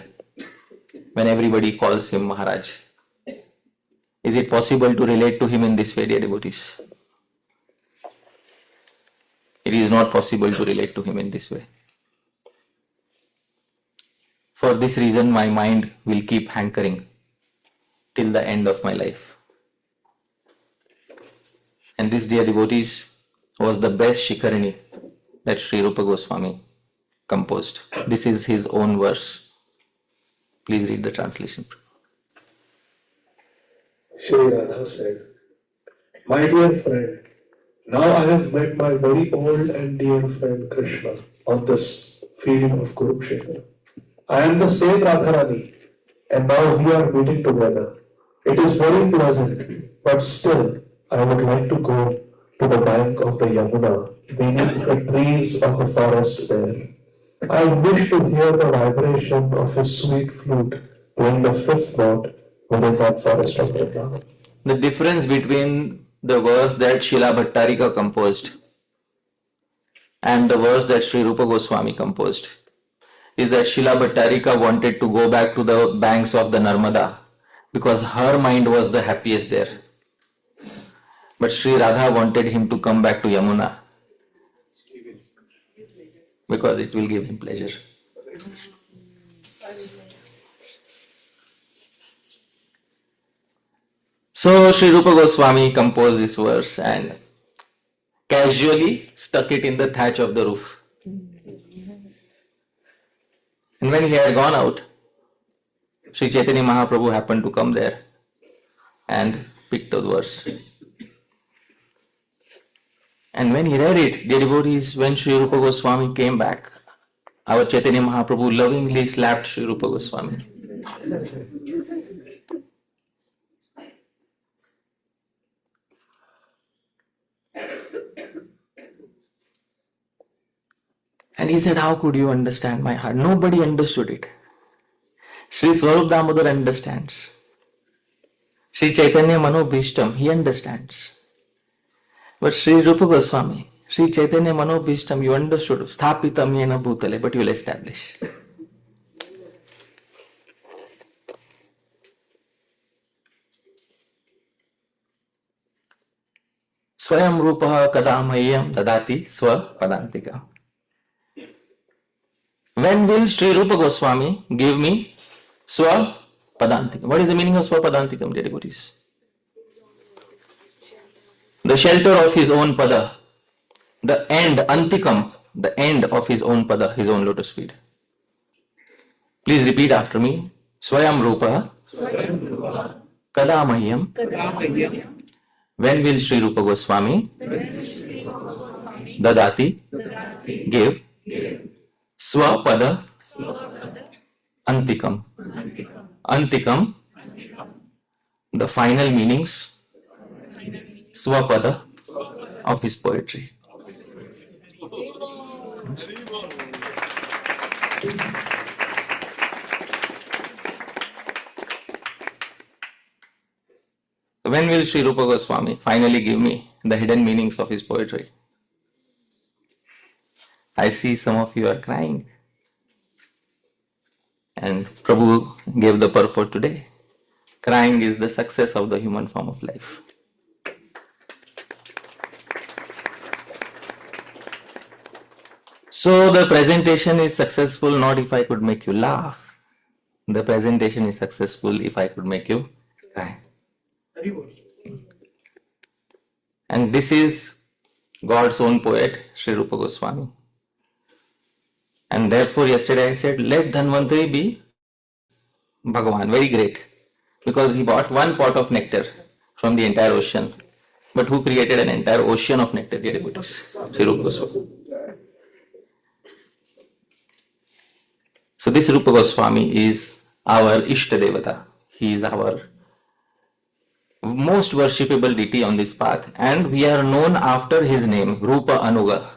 when everybody calls him Maharaj? Is it possible to relate to him in this way, dear devotees? It is not possible to relate to him in this way. For this reason, my mind will keep hankering till the end of my life. And this, dear devotees, was the best Shikharani that Sri Rupa Goswami composed. This is his own verse. Please read the translation. Shri Radha said, My dear friend, Now I have met my very old and dear friend Krishna on this field of Kurukshetra. I am the same Radharani, and now we are meeting together. It is very pleasant, but still I would like to go to the bank of the Yamuna, beneath the trees of the forest there. I wish to hear the vibration of his sweet flute playing the fifth note within that forest of Vrindavan. The difference between the verse that Srila Bhattarika composed and the verse that Sri Rupa Goswami composed is that Srila Bhattarika wanted to go back to the banks of the Narmada because her mind was the happiest there. But Sri Radha wanted him to come back to Yamuna because it will give him pleasure. So Sri Rupa Goswami composed this verse and casually stuck it in the thatch of the roof. And when he had gone out, Sri Chaitanya Mahaprabhu happened to come there and picked the verse. And when he read it, the devotees, when Sri Rupa Goswami came back, our Chaitanya Mahaprabhu lovingly slapped Sri Rupa Goswami. And he said, how could you understand my heart? Nobody understood it. Sri Swarup Damodar understands. Sri Chaitanya Manobhishtam, he understands. But Sri Rupa Goswami, Sri Chaitanya Manobhishtam, you understood. Sthapitam yena bhutale, but you will establish. Swayam Rupaha Kadamayyam Dadati Swa Padantika. When will Sri Rupa Goswami give me Swa Padantikam? What is the meaning of Swa Padantikam, dear devotees? The shelter of his own pada, the end, Antikam, the end of his own pada, his own lotus feet. Please repeat after me. Swayam Rupa Kadamayyam. When will Sri Rupa Goswami Dadati give Swapada Antikam. Antikam, the final meanings, Swapada of his poetry. When will Sri Rupa Goswami finally give me the hidden meanings of his poetry? I see some of you are crying. And Prabhu gave the purport today. Crying is the success of the human form of life. So the presentation is successful not if I could make you laugh. The presentation is successful if I could make you cry. And this is God's own poet, Sri Rupa Goswami. And therefore yesterday I said, let Dhanvantari be Bhagavan, very great. Because he bought one pot of nectar from the entire ocean. But who created an entire ocean of nectar, dear devotees? Sri Rupa Goswami. So this Rupa Goswami is our Ishta Devata. He is our most worshipable deity on this path. And we are known after his name, Rupa Anuga.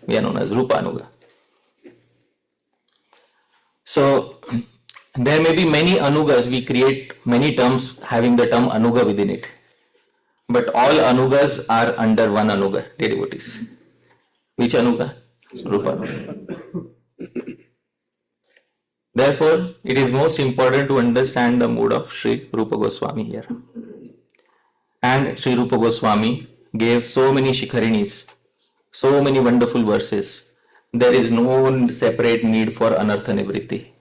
We are known as Rupa Anuga. So there may be many Anugas. We create many terms having the term Anuga within it. But all Anugas are under one Anuga, dear devotees. Which Anuga? Rupa Anuga. Therefore, it is most important to understand the mood of Sri Rupa Goswami here. And Sri Rupa Goswami gave so many shikharinis, so many wonderful verses. There is no separate need for anartha nivritti.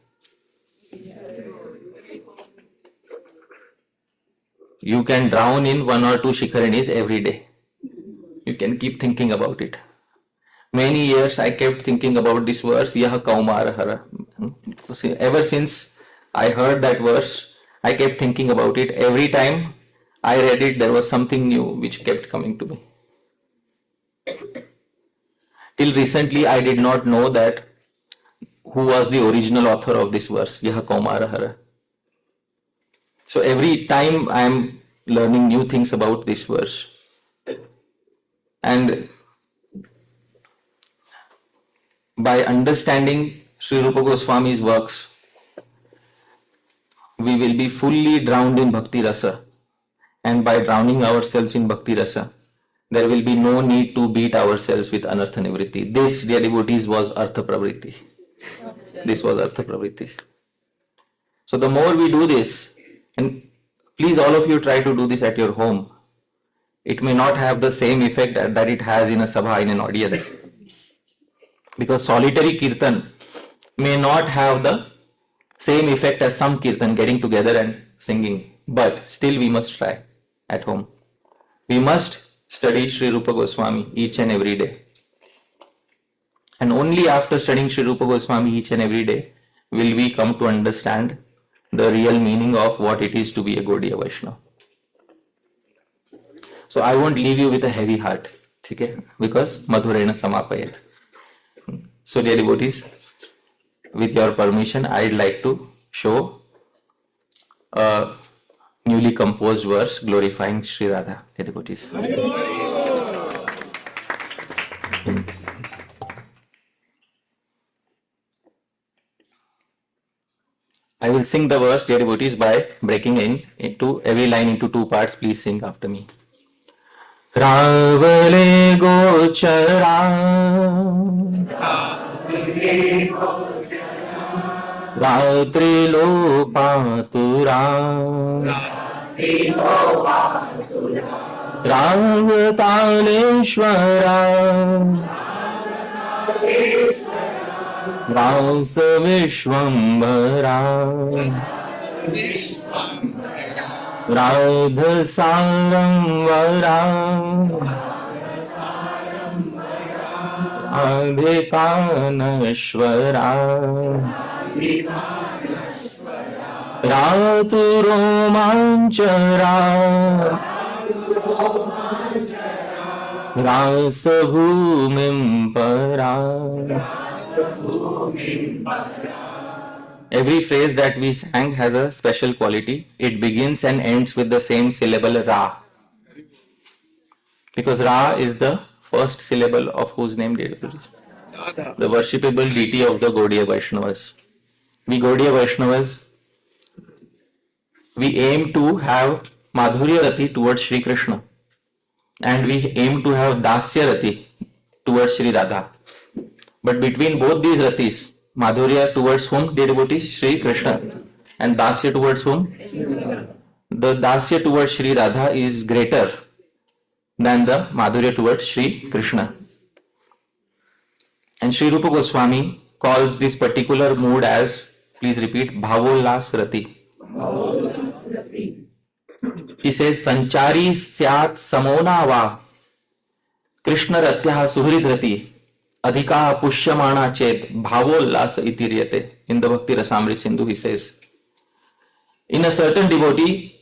You can drown in one or two shikharinis every day. You can keep thinking about it. Many years I kept thinking about this verse, Yah Kaumarahara. Ever since I heard that verse, I kept thinking about it. Every time I read it, there was something new which kept coming to me. Till recently, I did not know that who was the original author of this verse, Yaha Kaumarahara. So every time I am learning new things about this verse. And by understanding Sri Rupa Goswami's works, we will be fully drowned in Bhakti Rasa. And by drowning ourselves in Bhakti Rasa, there will be no need to beat ourselves with Anartha Nivritti. This, dear devotees, was Artha Pravritti. This was Artha Pravritti. So the more we do this, and please all of you try to do this at your home. It may not have the same effect that it has in a sabha, in an audience. Because solitary kirtan may not have the same effect as some kirtan, getting together and singing. But still we must try at home. We must study Sri Rupa Goswami each and every day. And only after studying Sri Rupa Goswami each and every day will we come to understand the real meaning of what it is to be a Gaudiya Vaishnava. So I won't leave you with a heavy heart, okay? Because Madhurena Samapayat. So dear devotees, with your permission, I'd like to show a newly composed verse glorifying Sri Radha, dear devotees. I will sing the verse, dear devotees, by breaking into every line into two parts. Please sing after me. Ravale Gochara Ratri Lo Patura Ravataleshwara Rasa Vishwambara Radha Saramvara Adhikanashvara Raturo Manchara Rasa Bhumimpara. Every phrase that we sang has a special quality. It begins and ends with the same syllable Ra. Because Ra is the first syllable of whose name, dear devotees? The worshipable deity of the Gaudiya Vaishnavas. We Gaudiya Vaishnavas, we aim to have Madhurya Rati towards Sri Krishna. And we aim to have Dasya Rati towards Sri Radha. But between both these Ratis, Madhurya towards whom, dear devotees? Sri Krishna. And Dasya towards whom? The Dasya towards Sri Radha is greater than the Madhurya towards Sri Krishna. And Sri Rupa Goswami calls this particular mood as, please repeat, Bhavollas Rati. He says, Sanchari Syat Samona Va Krishna Ratyaha Suhrit Rati Adhika Pushyamana Chet Bhavollas Itiryate. In the Bhakti Rasamrit Sindhu, he says, in a certain devotee,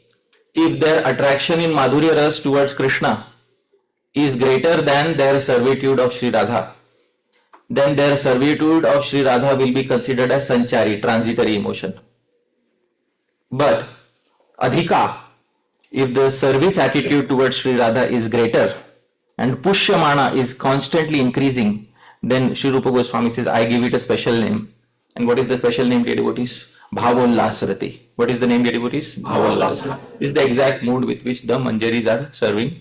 if their attraction in Madhurya Ras towards Krishna is greater than their servitude of Sri Radha, then their servitude of Sri Radha will be considered as sanchari, transitory emotion. But Adhika, if the service attitude towards Sri Radha is greater and Pushyamana is constantly increasing, then Sri Rupa Goswami says, I give it a special name. And what is the special name, dear devotees? Bhavollasrati. What is the name, dear devotees? Bhavollasrati. This is the exact mood with which the Manjaris are serving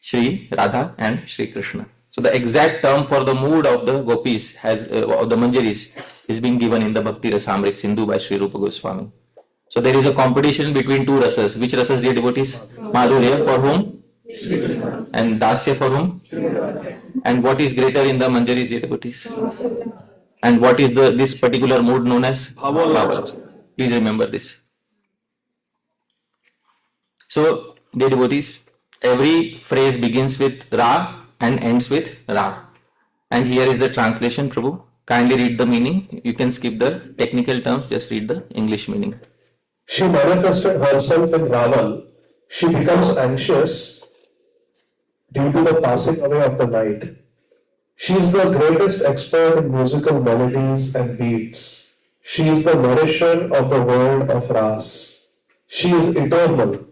Sri Radha and Sri Krishna. So the exact term for the mood of the gopis, of the Manjaris, is being given in the Bhakti Rasamrit Sindhu by Sri Rupa Goswami. So there is a competition between two rasas. Which rasas, dear devotees? Madhurya for whom? And Dasya for whom? And what is greater in the Manjaris, dear devotees? And what is this particular mood known as? Bhavollas. Please remember this. So, dear devotees, every phrase begins with Ra and ends with Ra. And here is the translation, Prabhu. Kindly read the meaning. You can skip the technical terms, just read the English meaning. She manifested herself in Raman. She becomes anxious due to the passing away of the night. She is the greatest expert in musical melodies and beats. She is the nourisher of the world of Ras. She is eternal,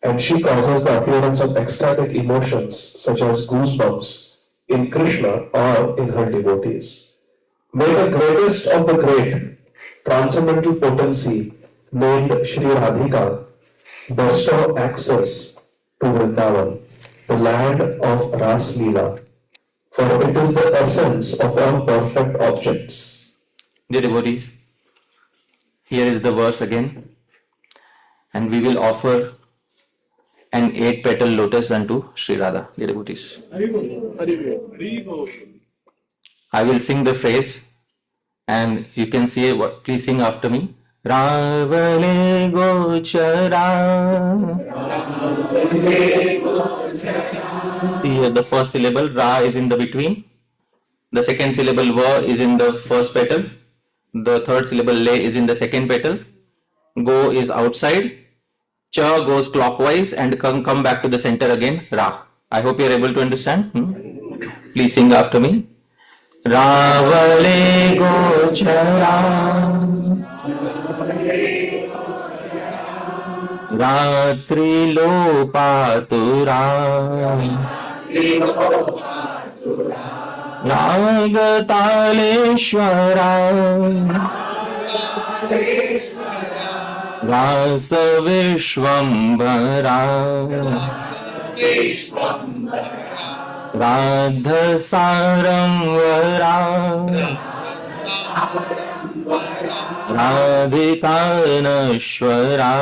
and she causes the appearance of ecstatic emotions such as goosebumps in Krishna or in her devotees. May the greatest of the great, transcendental potency named Shri Radhika bestow access to Vrindavan, the land of Ras Leela, for it is the essence of all perfect objects. Dear devotees, here is the verse again, and we will offer an 8-petal lotus unto Sri Radha, dear devotees. I will sing the phrase, and you can say what. Please sing after me. Ravale gochara. See here, the first syllable Ra is in the between. The second syllable Va is in the first petal. The third syllable Le is in the second petal. Go is outside. Cha goes clockwise and come back to the center again. Ra. I hope you are able to understand. Please sing after me. Ravale gochara. Ratri lo patura. Ragataleshwara. Rasa Vishwambara. Radha Saramvara. Radhikanashwara.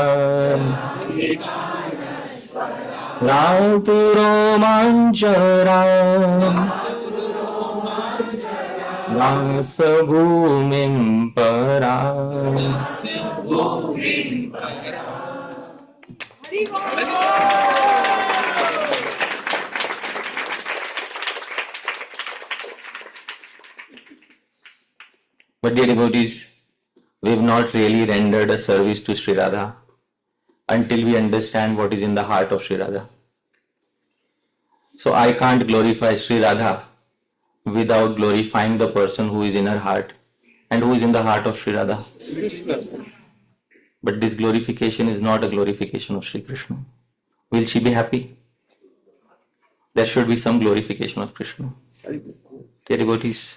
Raturo Manjara. Rasa Bhumim Para. But dear devotees, we have not really rendered a service to Sri Radha until we understand what is in the heart of Sri Radha. So I can't glorify Sri Radha without glorifying the person who is in her heart and who is in the heart of Sri Radha. But this glorification is not a glorification of Sri Krishna. Will she be happy? There should be some glorification of Krishna. Dear devotees,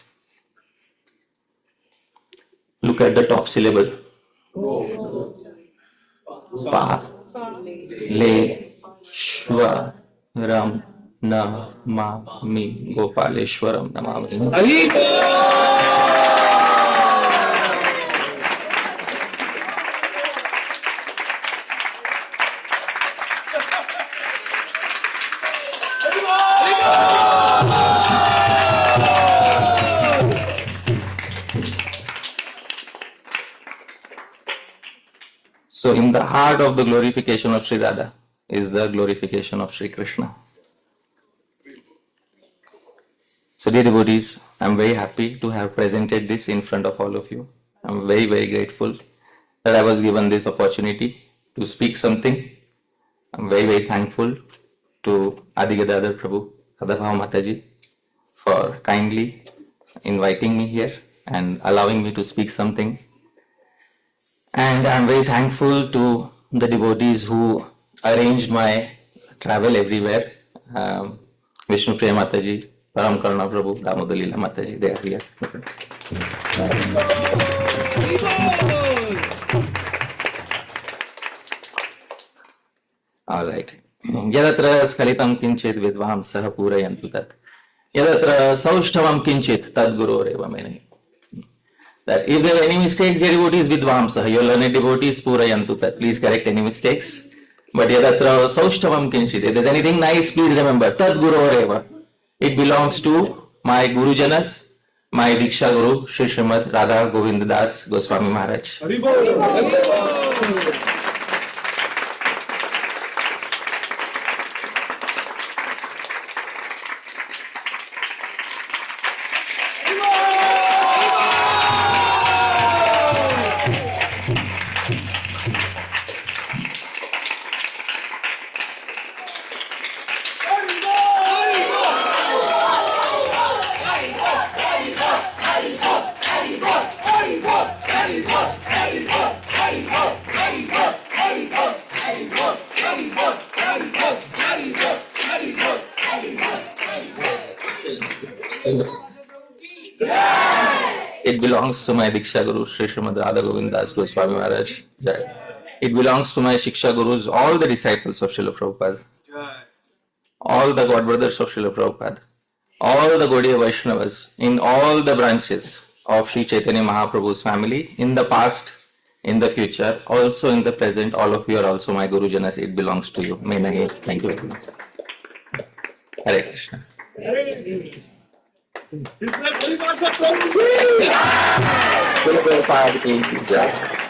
look at the top syllable. Pa, le, shwa, ram, na, ma, mi, gopaleshwaram namami. So in the heart of the glorification of Sri Radha is the glorification of Sri Krishna. So dear devotees, I am very happy to have presented this in front of all of you. I am very, very grateful that I was given this opportunity to speak something. I am very, very thankful to Adi Gadadhar Prabhu, Radhabhava Mataji, for kindly inviting me here and allowing me to speak something. And I am very thankful to the devotees who arranged my travel everywhere. Vishnu Priya Mataji, Param Karuna Prabhu, Damodar Leela Mataji, they are here. All right. Yadatra skalitam kinchit vidvam saha purayantu tat. Yadatra saushthavam kinchit tad guroreva mene. That if there are any mistakes, dear devotees, vidvamsa, your learned devotees, purayantu tat. Please correct any mistakes. But yadatra saushthavam kinchit. If there's anything nice, please remember, tad guroreva. It belongs to my Guru Janas, my Diksha Guru, Shri Srimad Radha Govinda Das Goswami Maharaj. It belongs to my Diksha Guru, Sri Srimad Radha Govind Das Goswami Maharaj. It belongs to my Shiksha Gurus, all the disciples of Srila Prabhupada, all the God brothers of Srila Prabhupada, all the Gaudiya Vaishnavas in all the branches of Sri Chaitanya Mahaprabhu's family, in the past, in the future, also in the present. All of you are also my Guru Janas. It belongs to you. May Nahi. Thank you very much. Hare Krishna. Prabhupada ki jai.